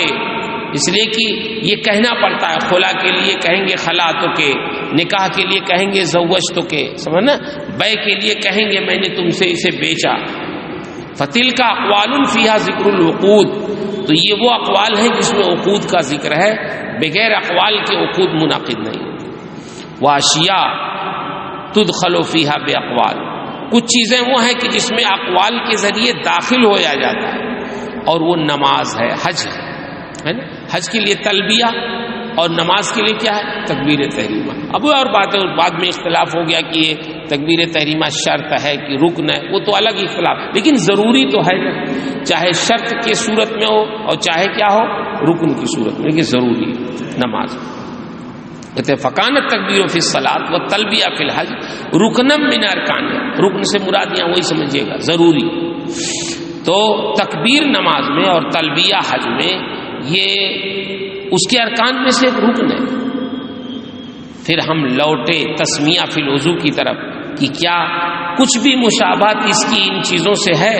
اس لیے کہ یہ کہنا پڑتا ہے، خلا کے لیے کہیں گے خلاتک، نکاح کے لیے کہیں گے زوجتک، سمجھنا، بیع کے لیے کہیں گے میں نے تم سے اسے بیچا۔ فتلک اقوال فیہا ذکر العقود، تو یہ وہ اقوال ہیں جس میں عقود کا ذکر ہے، بغیر اقوال کے عقود منعقد نہیں۔ واشیاء تدخل فیہا باقوال، کچھ چیزیں وہ ہیں کہ جس میں اقوال کے ذریعے داخل ہویا جاتا ہے، اور وہ نماز ہے، حج ہے نا، حج کے لیے تلبیہ اور نماز کے لیے کیا ہے؟ تکبیر تحریمہ. اب اور بات ہے، بعد میں اختلاف ہو گیا کہ یہ تکبیر تحریمہ شرط ہے کہ رکن ہے، وہ تو الگ اختلاف، لیکن ضروری تو ہے نا، چاہے شرط کی صورت میں ہو اور چاہے کیا ہو رکن کی صورت میں، لیکن ضروری نماز. کہتے فکانت تکبیر فی الصلاۃ و تلبیہ فی الحج رکنم من ارکان. رکن سے مراد یہاں وہی سمجھیے گا ضروری. تو تکبیر نماز میں اور تلبیہ حج میں یہ اس کے ارکان میں سے ایک رکن ہے. پھر ہم لوٹے تسمیہ فی الوضو کی طرف کہ کیا کچھ بھی مشابہت اس کی ان چیزوں سے ہے،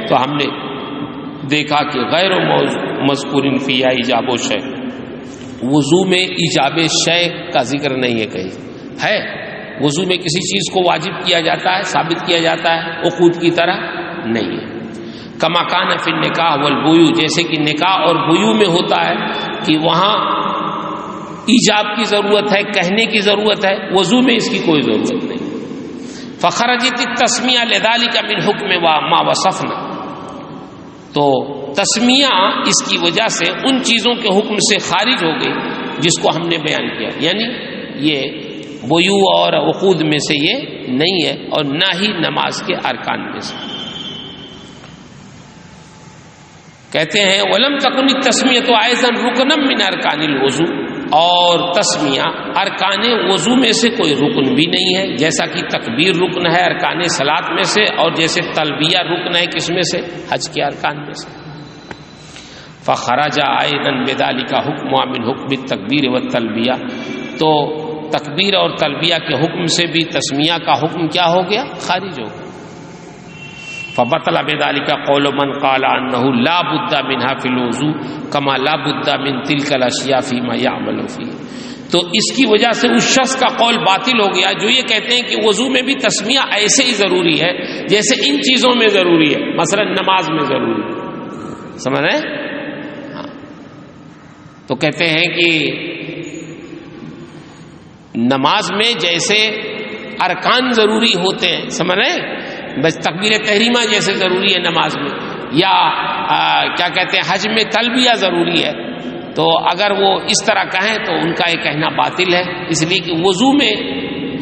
تو ہم نے دیکھا کہ غیر مذکور فی ایجاب و شے، وضو میں ایجاب شے کا ذکر نہیں ہے. کہیں ہے وضو میں کسی چیز کو واجب کیا جاتا ہے، ثابت کیا جاتا ہے، عقود کی طرح نہیں ہے. کما کان فی النکاح والبیوع، جیسے کہ نکاح اور بیوع میں ہوتا ہے کہ وہاں ایجاب کی ضرورت ہے، کہنے کی ضرورت ہے، وضو میں اس کی کوئی ضرورت نہیں. فخرجت التسمیہ لذلک من حکم ما وصفنا، تو تسمیہ اس کی وجہ سے ان چیزوں کے حکم سے خارج ہو گئی جس کو ہم نے بیان کیا. یعنی یہ بیوع اور عقود میں سے یہ نہیں ہے اور نہ ہی نماز کے ارکان میں سے. کہتے ہیں وَلَمْ تَكُنِ التَّسْمِيَةُ أَيْضًا رُكْنًا مِنْ أَرْكَانِ الْوُضُوءِ، اور تسمیہ ارکان وضو میں سے کوئی رکن بھی نہیں ہے، جیسا کہ تکبیر رکن ہے ارکان صلاۃ میں سے، اور جیسے تلبیہ رکن ہے کس میں سے؟ حج کے ارکان میں سے. فخرج أيضًا بذلك حکم من حکم التکبیر والتلبیہ، تو تکبیر اور تلبیہ کے حکم سے بھی تسمیہ کا حکم کیا ہو گیا؟ خارج ہو گیا. فبطل بذلك قول من قال انه لا بد منها في الوضوء كما لا بد من تلك الاشياء فيما يعمل فيه. تو اس کی وجہ سے اس شخص کا قول باطل ہو گیا جو یہ کہتے ہیں کہ وضو میں بھی تسمیہ ایسے ہی ضروری ہے جیسے ان چیزوں میں ضروری ہے، مثلا نماز میں ضروری ہے. سمجھ رہے ہیں؟ ہاں. تو کہتے ہیں کہ نماز میں جیسے ارکان ضروری ہوتے ہیں، سمجھ رہے ہیں، بس تکبیر تحریمہ جیسے ضروری ہے نماز میں، یا کیا کہتے ہیں حج میں تلبیہ ضروری ہے، تو اگر وہ اس طرح کہیں تو ان کا یہ کہنا باطل ہے، اس لیے کہ وضو میں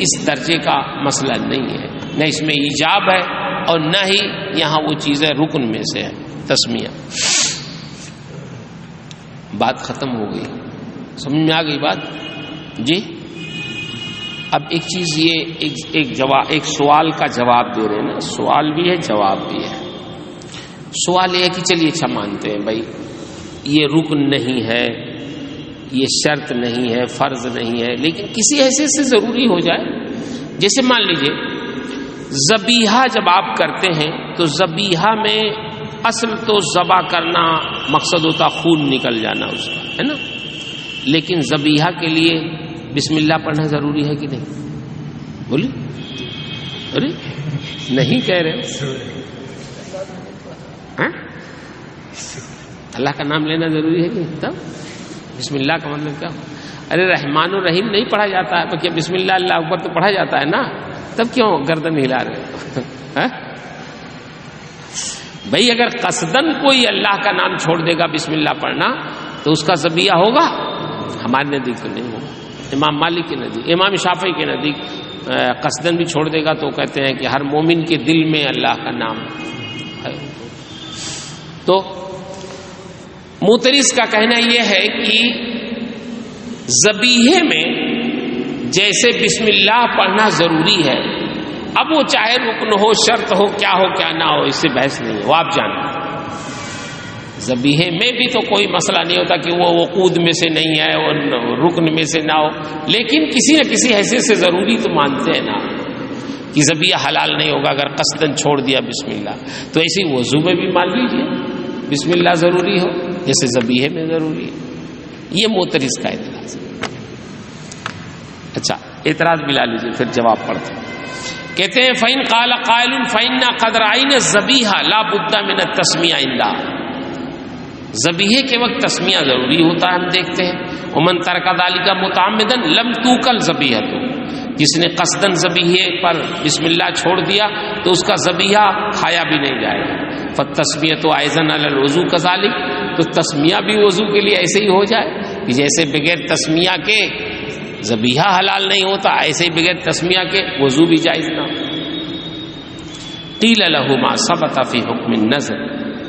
اس درجے کا مسئلہ نہیں ہے، نہ اس میں ایجاب ہے اور نہ ہی یہاں وہ چیزیں رکن میں سے ہے تسمیہ. بات ختم ہو گئی، سمجھ میں آ گئی بات؟ جی. اب ایک چیز یہ ایک سوال کا جواب دے رہے ہیں نا، سوال بھی ہے جواب بھی ہے. سوال یہ ہے کہ چلیے اچھا مانتے ہیں بھائی یہ رکن نہیں ہے، یہ شرط نہیں ہے، فرض نہیں ہے، لیکن کسی ایسے سے ضروری ہو جائے. جیسے مان لیجئے ذبیحہ جب آپ کرتے ہیں تو ذبیحہ میں اصل تو ذبح کرنا مقصد ہوتا خون نکل جانا اس کا، ہے نا، لیکن ذبیحہ کے لیے بسم اللہ پڑھنا ضروری ہے کہ نہیں؟ بولیے. ارے نہیں کہہ رہے ہاں؟ اللہ کا نام لینا ضروری ہے کہ تب بسم اللہ کا مطلب کیا؟ ارے رحمان الرحیم نہیں پڑھا جاتا ہے، کیا بسم اللہ اللہ اکبر تو پڑھا جاتا ہے نا، تب کیوں گردن ہلا رہے؟ بھائی اگر قصدن کوئی اللہ کا نام چھوڑ دے گا بسم اللہ پڑھنا تو اس کا ذبیحہ ہوگا؟ ہمارے نزدیک تو نہیں ہوگا. امام مالک کے نزدیک، امام شافعی کے نزدیک قصدن بھی چھوڑ دے گا تو کہتے ہیں کہ ہر مومن کے دل میں اللہ کا نام ہے. تو معترض کا کہنا یہ ہے کہ ذبیحے میں جیسے بسم اللہ پڑھنا ضروری ہے، اب وہ چاہے رکن ہو، شرط ہو، کیا نہ ہو، اس سے بحث نہیں ہے، وہ آپ جانیں. ذبیحے میں بھی تو کوئی مسئلہ نہیں ہوتا کہ وہ وقود میں سے نہیں ہے اور رکن میں سے نہ ہو، لیکن کسی نہ کسی حیثیت سے ضروری تو مانتے ہیں نا کہ ذبیحہ حلال نہیں ہوگا اگر قصدن چھوڑ دیا بسم اللہ. تو ایسے وضو میں بھی مان لیجیے بسم اللہ ضروری ہو جیسے ذبیحے میں ضروری ہے. یہ معترض کا اعتراض ہے. اچھا اعتراض ملا لیجیے پھر جواب پڑھتے ہیں. کہتے ہیں فَإِنْ قَالَ قَائِلٌ فَإِنَّا قَدْ رَأَيْنَا الذَّبِيحَ لَا بُدَّ مِنَ التَّسْمِيَةِ عِنْدَهَا. ذبیحے کے وقت تسمیہ ضروری ہوتا ہے، ہم دیکھتے ہیں. ومن ترک ذلک متعمدا لم توکل ذبیحۃ، جس نے قصدن ذبیحے پر بسم اللہ چھوڑ دیا تو اس کا ذبیحہ کھایا بھی نہیں جائے گا. فالتسمیۃ ایضا علی الوضوء کذالک، تو تسمیہ بھی وضو کے لیے ایسے ہی ہو جائے کہ جیسے بغیر تسمیہ کے ذبیحہ حلال نہیں ہوتا، ایسے ہی بغیر تسمیہ کے وضو بھی جائز نہ ہو۔ قیل له ما ثبت فی حکم النذر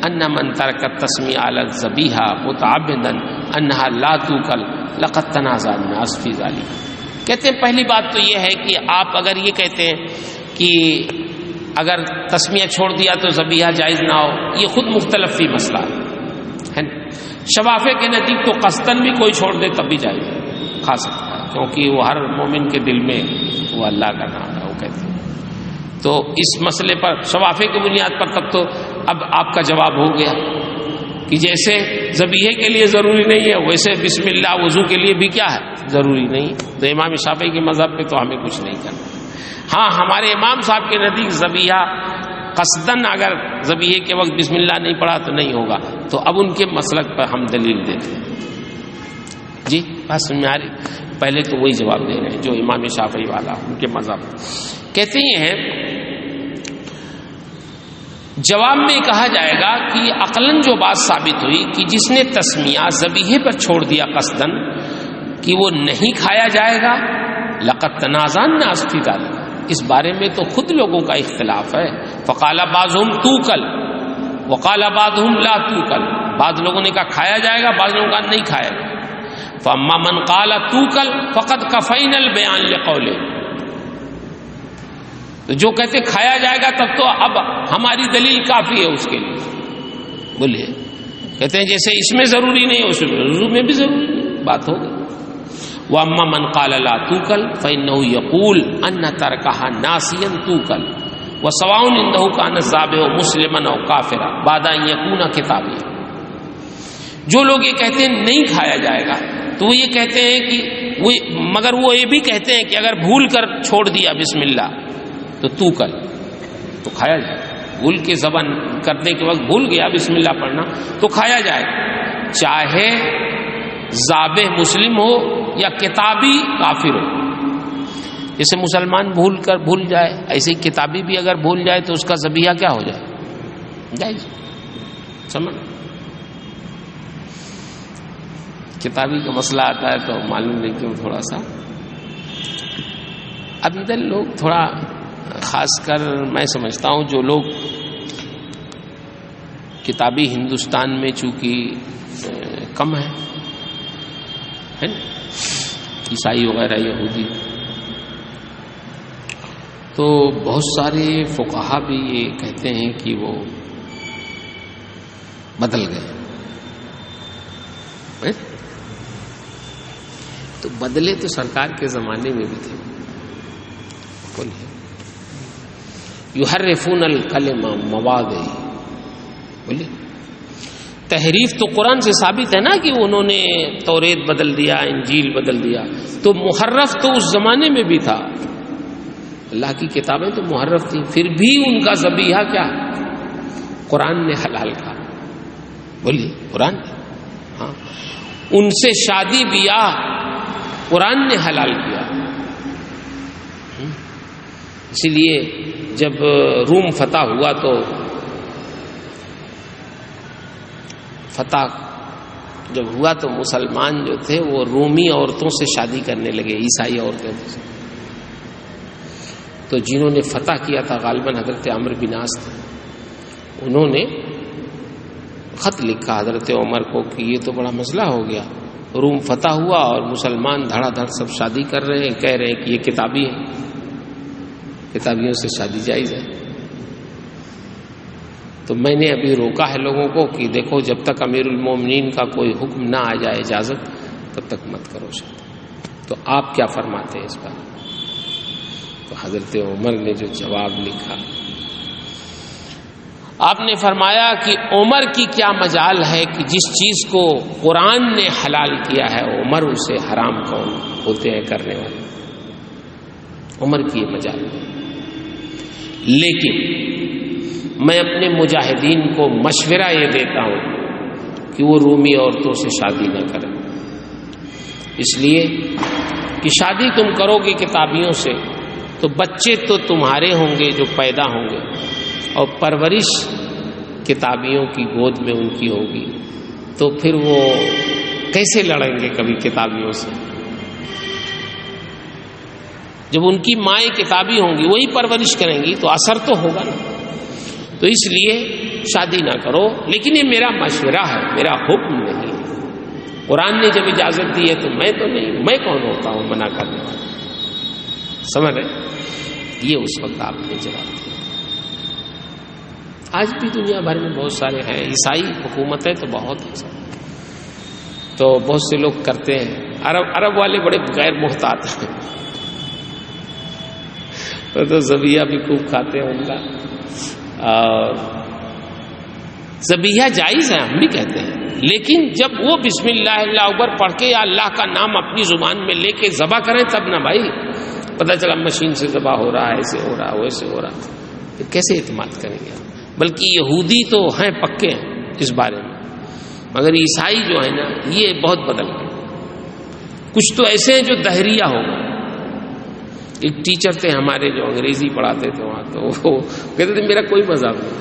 ان من ترک التسمیہ علی الذبیحہ متعبدا انہا لا توکل لقد تنازع الناس فی ذلک۔ کہتے ہیں پہلی بات تو یہ ہے کہ آپ اگر یہ کہتے ہیں کہ اگر تسمیہ چھوڑ دیا تو ذبیحہ جائز نہ ہو، یہ خود مختلف فی مسئلہ ہے۔ شوافع کے نزدیک تو قصداً بھی کوئی چھوڑ دے تب بھی جائز کھا سکتا ہے، کیونکہ وہ ہر مومن کے دل میں وہ اللہ کا نام ہے، وہ کہتے ہیں۔ تو اس مسئلے پر شوافع کی بنیاد پر تب تو اب آپ کا جواب ہو گیا کہ جیسے ذبیحے کے لیے ضروری نہیں ہے ویسے بسم اللہ وضو کے لیے بھی کیا ہے، ضروری نہیں۔ تو امام شافعی کے مذہب پہ تو ہمیں کچھ نہیں کرنا۔ ہاں ہمارے امام صاحب کے نزدیک ذبیحہ قصداً اگر ذبیحے کے وقت بسم اللہ نہیں پڑھا تو نہیں ہوگا، تو اب ان کے مسلک پر ہم دلیل دیتے ہیں۔ جی بات سمجھ میں آ رہی؟ پہلے تو وہی جواب دے رہے ہیں جو امام شافعی والا ان کے مذہب کہتے ہیں۔ جواب میں کہا جائے گا کہ عقلاً جو بات ثابت ہوئی کہ جس نے تسمیہ ذبیحے پر چھوڑ دیا قصداً کہ وہ نہیں کھایا جائے گا، لقد تنازع الناس فی ذلک، اس بارے میں تو خود لوگوں کا اختلاف ہے۔ فقال بعضهم توکل وقال بعضهم لا توکل، بعض لوگوں نے کہا کھایا جائے گا، بعض لوگوں نے کہا نہیں کھایا جائے گا۔ فاما من قال توکل فقد کفینا البیان لقوله، تو جو کہتے کھایا جائے گا تب تو اب ہماری دلیل کافی ہے اس کے لیے۔ بولیے کہتے ہیں جیسے اس میں ضروری نہیں اس میں وضو میں بھی ضروری نہیں، بات ہو گئی۔ وَأَمَّا مَنْ قَالَ لَا تُوكَلْ فَإِنَّهُ يَقُولُ أَنَّ تَرْكَهَا نَاسِيًا تُوكَلْ وَسَوَاءٌ عِندَهُ كَانَ الذَّابِحُ مُسْلِمًا أَوْ كَافِرًا بَعْدَ أَنْ يَكُونَ كِتَابِيًّا۔ جو لوگ یہ کہتے ہیں نہیں کھایا جائے گا تو وہ یہ کہتے ہیں کہ مگر وہ یہ بھی کہتے ہیں کہ اگر بھول کر چھوڑ دیا بسم اللہ تو توکل تو کھایا جائے، بھول کے زبان کرنے کے وقت بھول گیا بسم اللہ پڑھنا تو کھایا جائے، چاہے ذابح مسلم ہو یا کتابی کافر ہو۔ جیسے مسلمان بھول جائے، ایسے ہی کتابی بھی اگر بھول جائے تو اس کا ذبیحہ کیا ہو جائے، جائز۔ سمجھ کتابی کا مسئلہ آتا ہے تو معلوم نہیں کیوں تھوڑا سا اب ادھر لوگ تھوڑا، خاص کر میں سمجھتا ہوں جو لوگ کتابی ہندوستان میں چونکہ کم ہے نا، عیسائی وغیرہ یہودی، تو بہت سارے فقہا بھی یہ کہتے ہیں کہ وہ بدل گئے۔ تو بدلے تو سرکار کے زمانے میں بھی تھے، یحرفون الکلم مواضع، بولیے تحریف تو قرآن سے ثابت ہے نا کہ انہوں نے توریت بدل دیا، انجیل بدل دیا، تو محرف تو اس زمانے میں بھی تھا، اللہ کی کتابیں تو محرف تھیں، پھر بھی ان کا ذبیحہ کیا قرآن نے حلال کہا، بولیے قرآن نے، ہاں ان سے شادی بیاہ قرآن نے حلال کیا۔ اسی لیے جب روم فتح ہوا تو جب ہوا تو مسلمان جو تھے وہ رومی عورتوں سے شادی کرنے لگے، عیسائی عورتیں تھیں، تو جنہوں نے فتح کیا تھا غالباً حضرت عمرو بن عاص تھے، انہوں نے خط لکھا حضرت عمر کو کہ یہ تو بڑا مسئلہ ہو گیا، روم فتح ہوا اور مسلمان دھڑا دھڑ سب شادی کر رہے ہیں، کہہ رہے ہیں کہ یہ کتابی ہے، کتابیوں سے شادی جائز ہے۔ تو میں نے ابھی روکا ہے لوگوں کو کہ دیکھو جب تک امیر المومنین کا کوئی حکم نہ آ جائے اجازت تب تک مت کرو شادی۔ تو آپ کیا فرماتے ہیں اس پر؟ تو حضرت عمر نے جو جواب لکھا، آپ نے فرمایا کہ عمر کی کیا مجال ہے کہ جس چیز کو قرآن نے حلال کیا ہے عمر اسے حرام کون ہوتے ہیں کرنے والے، عمر کی یہ مجال ہے۔ لیکن میں اپنے مجاہدین کو مشورہ یہ دیتا ہوں کہ وہ رومی عورتوں سے شادی نہ کریں، اس لیے کہ شادی تم کرو گے کتابیوں سے تو بچے تو تمہارے ہوں گے جو پیدا ہوں گے، اور پرورش کتابیوں کی گود میں ان کی ہوگی، تو پھر وہ کیسے لڑیں گے کبھی کتابیوں سے؟ جب ان کی مائیں کتابی ہوں گی، وہی پرورش کریں گی تو اثر تو ہوگا نا. تو اس لیے شادی نہ کرو. لیکن یہ میرا مشورہ ہے، میرا حکم نہیں. قرآن نے جب اجازت دی ہے تو میں تو نہیں، میں کون ہوتا ہوں منع کرنے والا؟ سمجھ رہے؟ یہ اس وقت آپ نے جواب دیا. آج بھی دنیا بھر میں بہت سارے ہیں، عیسائی حکومتیں تو بہت ہیں، تو بہت سے لوگ کرتے ہیں. عرب والے بڑے غیر محتاط ہیں، تو ذبیحہ بھی خوب کھاتے ہیں ان کا. اور ذبیحہ جائز ہے، ہم بھی کہتے ہیں، لیکن جب وہ بسم اللہ اللہ اکبر پڑھ کے یا اللہ کا نام اپنی زبان میں لے کے ذبح کریں تب نہ بھائی. پتہ چلا مشین سے ذبح ہو رہا ہے، ایسے ہو رہا ہے، ویسے ہو رہا ہے، تو کیسے اعتماد کریں گے؟ بلکہ یہودی تو ہیں پکے ہیں اس بارے میں، مگر عیسائی جو ہے نا یہ بہت بدل گئے. کچھ تو ایسے ہیں جو دہریہ ہو گئے. ایک ٹیچر تھے ہمارے جو انگریزی پڑھاتے تھے وہاں، تو وہ کہتے تھے میرا کوئی مذہب نہیں،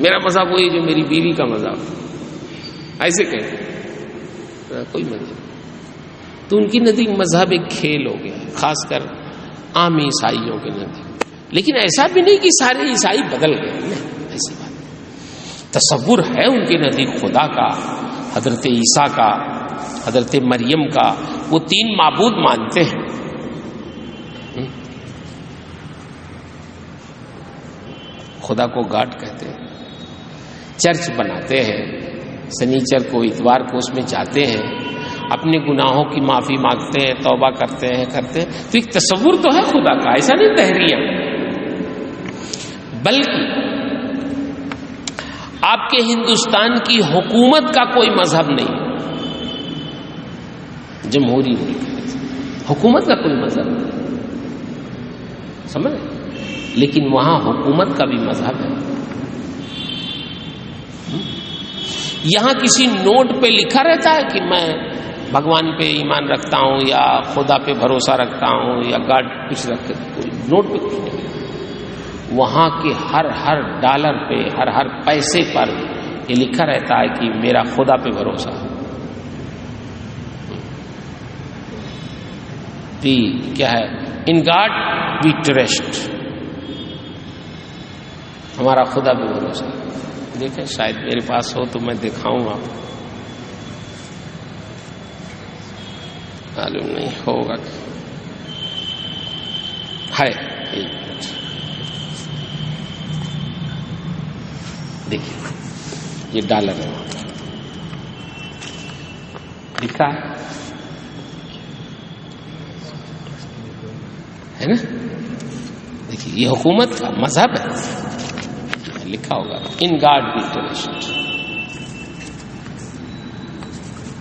میرا مذہب وہی جو میری بیوی کا مذہب. ایسے کہتے کوئی مذہب. تو ان کی نزدیک مذہب ایک کھیل ہو گیا ہے، خاص کر عام عیسائیوں کے نزدیک. لیکن ایسا بھی نہیں کہ سارے عیسائی بدل گئے، نہیں، ایسی بات. تصور ہے ان کے نزدیک خدا کا، حضرت عیسیٰ کا، حضرت مریم کا. وہ 3 معبود مانتے ہیں. خدا کو گاڈ کہتے ہیں. چرچ بناتے ہیں، سنیچر کو اتوار کو اس میں جاتے ہیں، اپنے گناہوں کی معافی مانگتے ہیں، توبہ کرتے ہیں. تو ایک تصور تو ہے خدا کا، ایسا نہیں دہریہ. بلکہ آپ کے ہندوستان کی حکومت کا کوئی مذہب نہیں، جمہوری حکومت کا کوئی مذہب نہیں، سمجھ؟ لیکن وہاں حکومت کا بھی مذہب ہے. یہاں کسی نوٹ پہ لکھا رہتا ہے کہ میں بھگوان پہ ایمان رکھتا ہوں یا خدا پہ بھروسہ رکھتا ہوں یا گاڈ کچھ رکھتے، نوٹ پہ کچھ نہیں. وہاں کے ہر ڈالر پہ، ہر پیسے پر یہ لکھا رہتا ہے کہ میرا خدا پہ بھروسہ ہے. کیا ہے؟ ان گاڈ وی ٹرسٹ، ہمارا خدا پہ بھروسہ. دیکھیں شاید میرے پاس ہو تو میں دکھاؤں آپ کو، معلوم نہیں ہوگا. ہے ایک منٹ، دیکھیے یہ ڈالر ہے، لکھا ہے نا. دیکھیے یہ حکومت کا مذہب ہے، لکھا ہوگا ان گاڈ وی ٹرسٹ.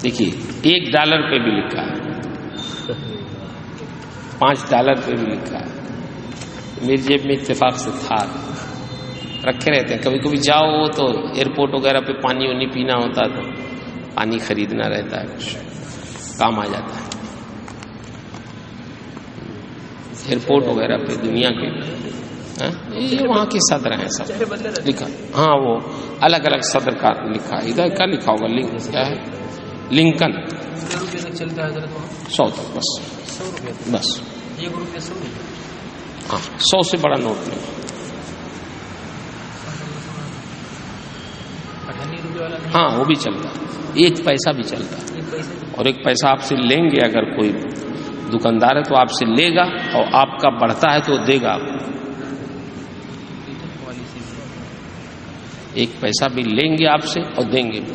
دیکھیے $1 پہ بھی لکھا ہے، $5 پہ بھی لکھا ہے. میری جیب میں اتفاق سے تھا، رکھے رہتے ہیں. کبھی کبھی جاؤ تو ایئرپورٹ وغیرہ پہ پانی وانی پینا ہوتا ہے تو پانی خریدنا رہتا ہے، کچھ کام آ جاتا ہے. ایئرپورٹ وغیرہ پہ دنیا کے یہ وہاں کے صدر ہیں سب لکھا. ہاں وہ الگ الگ صدر کا لکھا ہے. ادھر کیا لکھا ہوگا؟ کیا ہے؟ لنکن. 100 تک بس ہاں 100 سے بڑا نوٹ نہیں. ہاں وہ بھی چلتا ہے، 1 پیسہ بھی چلتا ہے. اور 1 پیسہ آپ سے لیں گے، اگر کوئی دکاندار ہے تو آپ سے لے گا، اور آپ کا بڑھتا ہے تو دے گا آپ کو. 1 پیسہ بھی لیں گے آپ سے اور دیں گے بھی.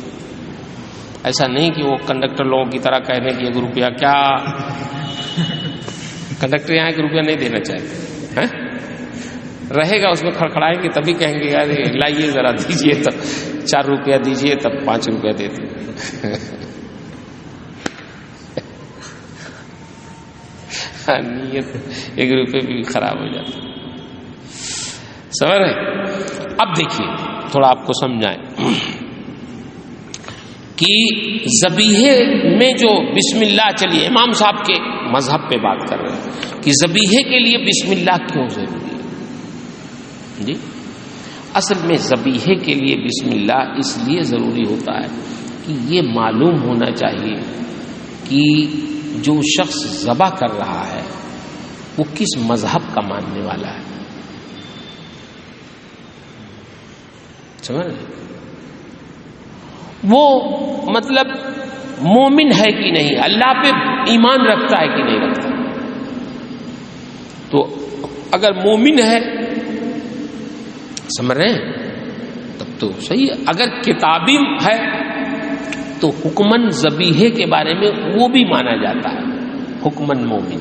ایسا نہیں کہ وہ کنڈکٹر لوگوں کی طرح کہنے کہ 1 روپیہ کیا، کنڈکٹر یہاں 1 روپیہ نہیں دینا چاہتے، رہے گا اس میں کھڑکھڑائیں گے تبھی کہیں گے یار لائیے ذرا دیجیے، تب 4 روپیہ دیجیے تب 5 روپیہ دیتے. نیت 1 روپے بھی خراب ہو جاتا. سمجھ رہے؟ اب دیکھیے تھوڑا آپ کو سمجھائیں کہ ذبیحے میں جو بسم اللہ، چلیے امام صاحب کے مذہب پہ بات کر رہے ہیں کہ ذبیحے کے لیے بسم اللہ کیوں ضروری ہے. جی اصل میں ذبیحے کے لیے بسم اللہ اس لیے ضروری ہوتا ہے کہ یہ معلوم ہونا چاہیے کہ جو شخص ذبح کر رہا ہے وہ کس مذہب کا ماننے والا ہے. سمجھ رہے؟ وہ مطلب مومن ہے کہ نہیں, اللہ پہ ایمان رکھتا ہے کہ نہیں رکھتا. تو اگر مومن ہے, سمجھ رہے ہیں, تب تو صحیح ہے. اگر کتابی ہے تو حکمن ذبیحے کے بارے میں وہ بھی مانا جاتا ہے, حکمن مومن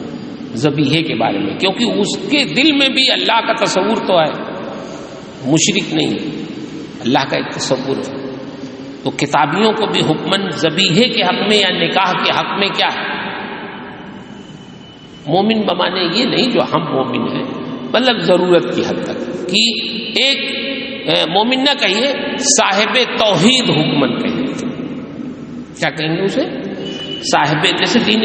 ذبیحے کے بارے میں, کیونکہ اس کے دل میں بھی اللہ کا تصور تو ہے, مشرک نہیں, اللہ کا ایک تصور ہے. تو کتابیوں کو بھی حکمن ذبیحے کے حق میں یا نکاح کے حق میں کیا ہے, مومن بمانے یہ نہیں جو ہم مومن ہیں, مطلب ضرورت کی حد تک. کہ ایک مومن نہ کہیے, صاحب توحید حکمن کہیے. کیا کہیں گے اسے؟ صاحب, جیسے دین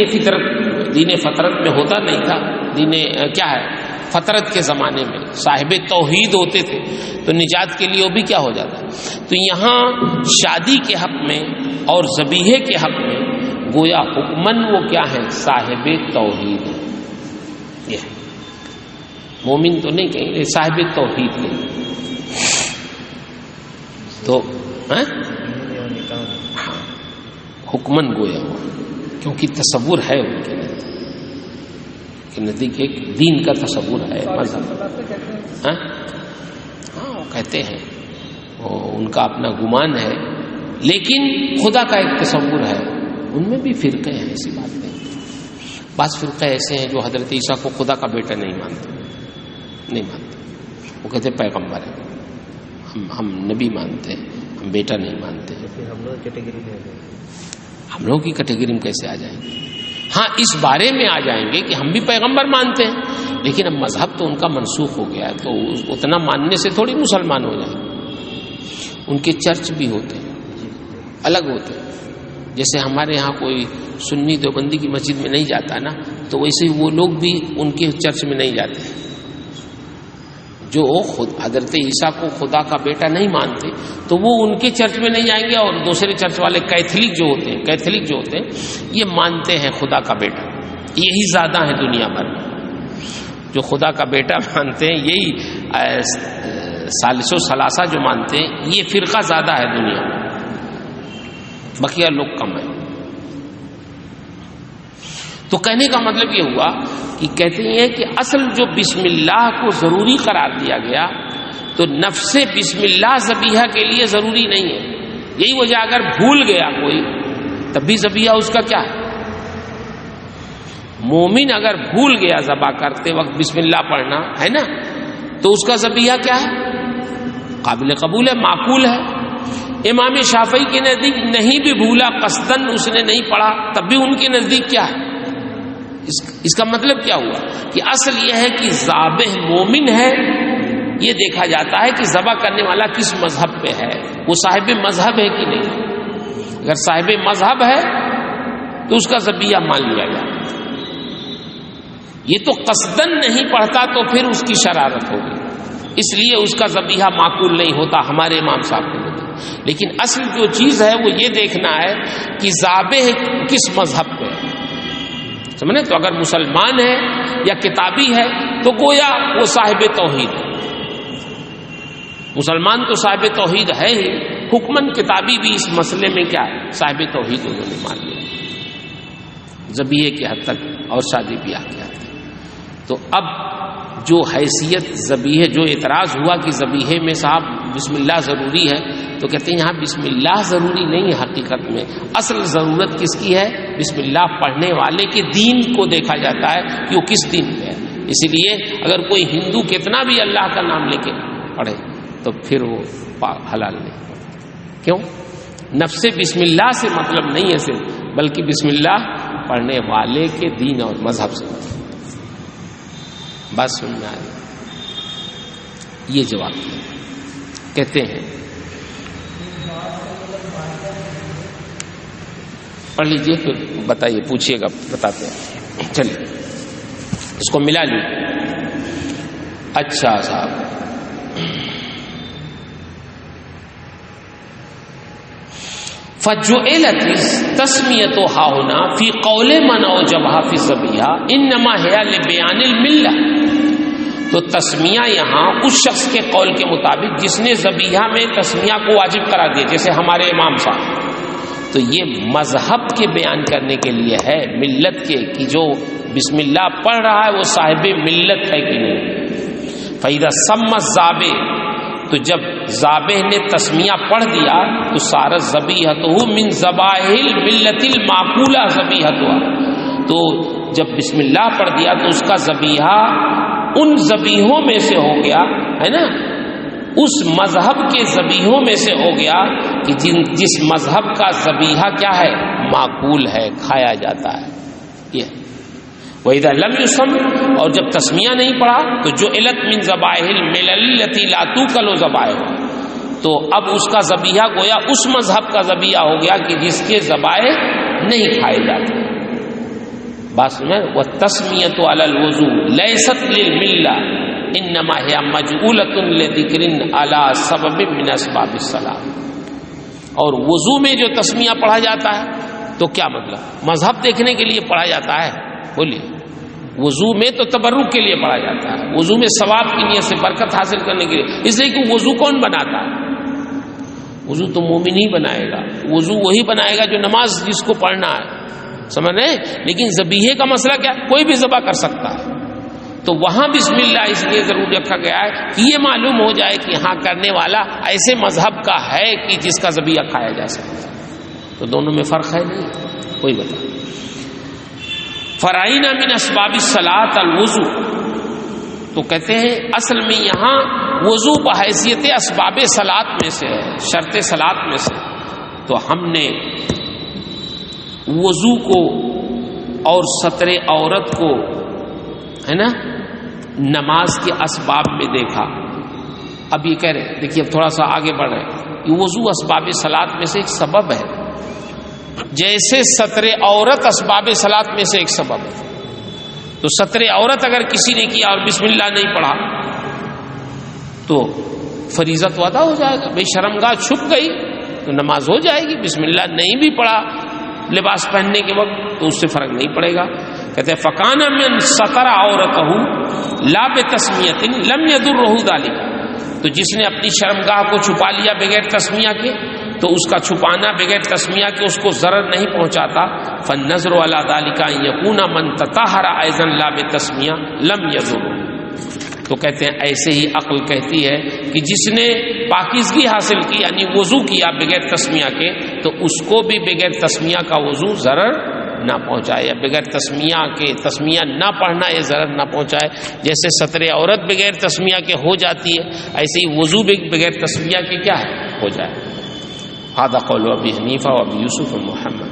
فطرت میں ہوتا نہیں تھا, دین کیا ہے فطرت کے زمانے میں صاحب توحید ہوتے تھے, تو نجات کے لیے وہ بھی کیا ہو جاتا. تو یہاں شادی کے حق میں اور ذبیحے کے حق میں گویا حکمن وہ کیا ہے, صاحب توحید. یہ مومن تو نہیں کہیں گے, صاحب توحید کہیں گے. تو ہاں حکمن گویا ہوا, کیونکہ تصور ہے ان کے نزدیک ایک دین کا تصور ہے, مذہب. ہاں وہ کہتے ہیں, ان کا اپنا گمان ہے, لیکن خدا کا ایک تصور ہے. ان میں بھی فرقے ہیں, ایسی بات نہیں. بعض فرقے ایسے ہیں جو حضرت عیسیٰ کو خدا کا بیٹا نہیں مانتے. وہ کہتے پیغمبر ہے, ہم نبی مانتے ہیں, ہم بیٹا نہیں مانتے. ہم لوگ کی کیٹیگری میں کیسے آ جائیں گے؟ ہاں اس بارے میں آ جائیں گے کہ ہم بھی پیغمبر مانتے ہیں, لیکن اب مذہب تو ان کا منسوخ ہو گیا ہے, تو اتنا ماننے سے تھوڑی مسلمان ہو جائیں گے. ان کے چرچ بھی ہوتے ہیں, الگ ہوتے ہیں. جیسے ہمارے یہاں کوئی سنی دیوبندی کی مسجد میں نہیں جاتا نا, تو ویسے ہی وہ لوگ بھی ان کے چرچ میں نہیں جاتے. جو خود حضرت عیسیٰ کو خدا کا بیٹا نہیں مانتے تو وہ ان کے چرچ میں نہیں جائیں گے, اور دوسرے چرچ والے کیتھولک جو ہوتے ہیں یہ مانتے ہیں خدا کا بیٹا. یہی زیادہ ہیں دنیا بھر میں جو خدا کا بیٹا مانتے ہیں, یہی ثالث و ثلاثہ جو مانتے ہیں, یہ فرقہ زیادہ ہے دنیا میں, بقیہ لوگ کم ہیں. تو کہنے کا مطلب یہ ہوا کہ کہتے ہیں کہ اصل جو بسم اللہ کو ضروری قرار دیا گیا تو نفس بسم اللہ ذبیحہ کے لیے ضروری نہیں ہے. یہی وجہ, اگر بھول گیا کوئی تب بھی ذبیحہ اس کا کیا ہے. مومن اگر بھول گیا ذبح کرتے وقت بسم اللہ پڑھنا ہے نا, تو اس کا ذبیحہ کیا ہے, قابل قبول ہے, معقول ہے. امام شافعی کے نزدیک نہیں بھی بھولا, قصدن اس نے نہیں پڑھا, تب بھی ان کے نزدیک کیا ہے. اس کا مطلب کیا ہوا کہ اصل یہ ہے کہ ذابح مومن ہے, یہ دیکھا جاتا ہے کہ ذبح کرنے والا کس مذہب پہ ہے, وہ صاحب مذہب ہے کہ نہیں. اگر صاحب مذہب ہے تو اس کا ذبیحہ مان لیا جائے. یہ تو قصدن نہیں پڑھتا تو پھر اس کی شرارت ہوگی, اس لیے اس کا ذبیحہ معقول نہیں ہوتا ہمارے امام صاحب کے لیے. لیکن اصل جو چیز ہے وہ یہ دیکھنا ہے کہ ذابح کس مذہب پہ ہے. سمجھے؟ تو اگر مسلمان ہے یا کتابی ہے تو گویا وہ صاحب توحید ہے. مسلمان تو صاحب توحید ہے ہی, حکمن کتابی بھی اس مسئلے میں کیا ہے, صاحب توحید انہوں نے مان لیا ذبیحے کی حد تک اور شادی بیاہ کی حد تک. تو اب جو حیثیت ذبیحے, جو اعتراض ہوا کہ ذبیحے میں صاحب بسم اللہ ضروری ہے, تو کہتے ہیں یہاں بسم اللہ ضروری نہیں ہے. حقیقت میں اصل ضرورت کس کی ہے, بسم اللہ پڑھنے والے کے دین کو دیکھا جاتا ہے کہ وہ کس دین پہ ہے. اسی لیے اگر کوئی ہندو کتنا بھی اللہ کا نام لے کے پڑھے تو پھر وہ حلال نہیں. کیوں؟ نفس بسم اللہ سے مطلب نہیں ہے صرف, بلکہ بسم اللہ پڑھنے والے کے دین اور مذہب سے. بات سن میں آئی. یہ جواب دیا. کہتے ہیں پڑھ لیجئے پھر بتائیے, پوچھیے گا, بتاتے ہیں. چلیے اس کو ملا لیجیے. اچھا صاحب, فجعلت تسمیۃ ہاہنا فی قول من اوجبها فی الذبیحہ انما ہی لبیان الملہ. تو تسمیہ یہاں اس شخص کے قول کے مطابق جس نے ذبیحہ میں تسمیہ کو واجب قرار دیا، جیسے ہمارے امام صاحب. تو یہ مذہب کے بیان کرنے کے لیے ہے، ملت کے، کہ جو بسم اللہ پڑھ رہا ہے وہ صاحب ملت ہے کہ نہیں. فَإِذَا سَمَّ الذَّابِحُ، تو جب ذابح نے تسمیہ پڑھ دیا تو سارت ذبیحتہ من ذبائح الملت المعقولہ ذبیحتہ. تو جب بسم اللہ پڑھ دیا تو اس کا ذبیحہ ان ذبیحوں میں سے ہو گیا، ہے نا، اس مذہب کے ذبیحوں میں سے ہو گیا کہ جس مذہب کا ذبیحہ کیا ہے، معقول ہے، کھایا جاتا ہے. یہ وَإِذَا لَمْ يُسَمَّ، اور جب تسمیہ نہیں پڑھا تو جو علت من ذبائح الملل التي لا تُوكَلُ ذبائح، تو اب اس کا ذبیحہ گویا اس مذہب کا ذبیحہ ہو گیا کہ جس کے ذبائح نہیں کھائے جاتے. بات سمجھ. وَالتَّسْمِيَةُ عَلَى الْوُضُوءِ لَيْسَتْ لِلْمِلَّةِ انما هي مجعولة لذکر علی سبب من اسباب الصلاۃ. اور وضو میں جو تسمیہ پڑھا جاتا ہے تو کیا مطلب؟ مذہب دیکھنے کے لیے پڑھا جاتا ہے. بولیے، وضو میں تو تبرک کے لیے پڑھا جاتا ہے، وضو میں ثواب کی نیت سے برکت حاصل کرنے کے لیے. اس لیے کہ وضو کون بناتا ہے؟ وضو تو مومن ہی بنائے گا. وضو وہی بنائے گا جو نماز جس کو پڑھنا ہے، سمجھ رہے ہیں. لیکن ذبیحے کا مسئلہ کیا، کوئی بھی ذبح کر سکتا ہے. تو وہاں بسم اللہ اس لیے ضرور رکھا گیا ہے کہ یہ معلوم ہو جائے کہ یہاں کرنے والا ایسے مذہب کا ہے کہ جس کا ذبیحہ کھایا جا سکتا ہے. تو دونوں میں فرق ہے نہیں، کوئی بتا. فرائنا من اسباب الصلاۃ الوضو، تو کہتے ہیں اصل میں یہاں وضو بحیثیت اسباب صلاۃ میں سے ہے، شرط صلاۃ میں سے. تو ہم نے وضو کو اور ستر عورت کو، ہے نا، نماز کے اسباب میں دیکھا. اب یہ کہہ رہے، دیکھیے اب تھوڑا سا آگے بڑھ رہے ہیں. یہ وضو اسباب صلاۃ میں سے ایک سبب ہے، جیسے ستر عورت اسباب صلاۃ میں سے ایک سبب ہے. تو ستر عورت اگر کسی نے کیا اور بسم اللہ نہیں پڑھا تو فریضہ تو ادا ہو جائے گا. بھئی شرمگاہ چھپ گئی تو نماز ہو جائے گی. بسم اللہ نہیں بھی پڑھا لباس پہننے کے وقت تو اس سے فرق نہیں پڑے گا. کہتے ہیں فکان من ستر عورتہ لا بتسمیۃ لم یضرہ ذلک، تو جس نے اپنی شرمگاہ کو چھپا لیا بغیر تسمیہ کے تو اس کا چھپانا بغیر تسمیہ کے اس کو ضرر نہیں پہنچاتا. فالنظر علی ذلک ان یکون من تطہر ایضا لا بتسمیہ لم یضرہ. تو کہتے ہیں ایسے ہی عقل کہتی ہے کہ جس نے پاکیزگی حاصل کی یعنی وضو کیا بغیر تسمیہ کے تو اس کو بھی بغیر تسمیہ کا وضو ضرر نہ پہنچائے، یا بغیر تسمیہ کے تسمیہ نہ پڑھنا یہ ضرر نہ پہنچائے. جیسے ستر عورت بغیر تسمیہ کے ہو جاتی ہے ایسے ہی وضو بغیر تسمیہ کے کیا ہے، ہو جائے. هذا قول ابی حنیفہ و ابی یوسف و محمد.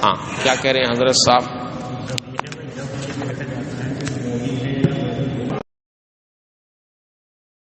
ہاں کیا کہہ رہے ہیں حضرت صاحب؟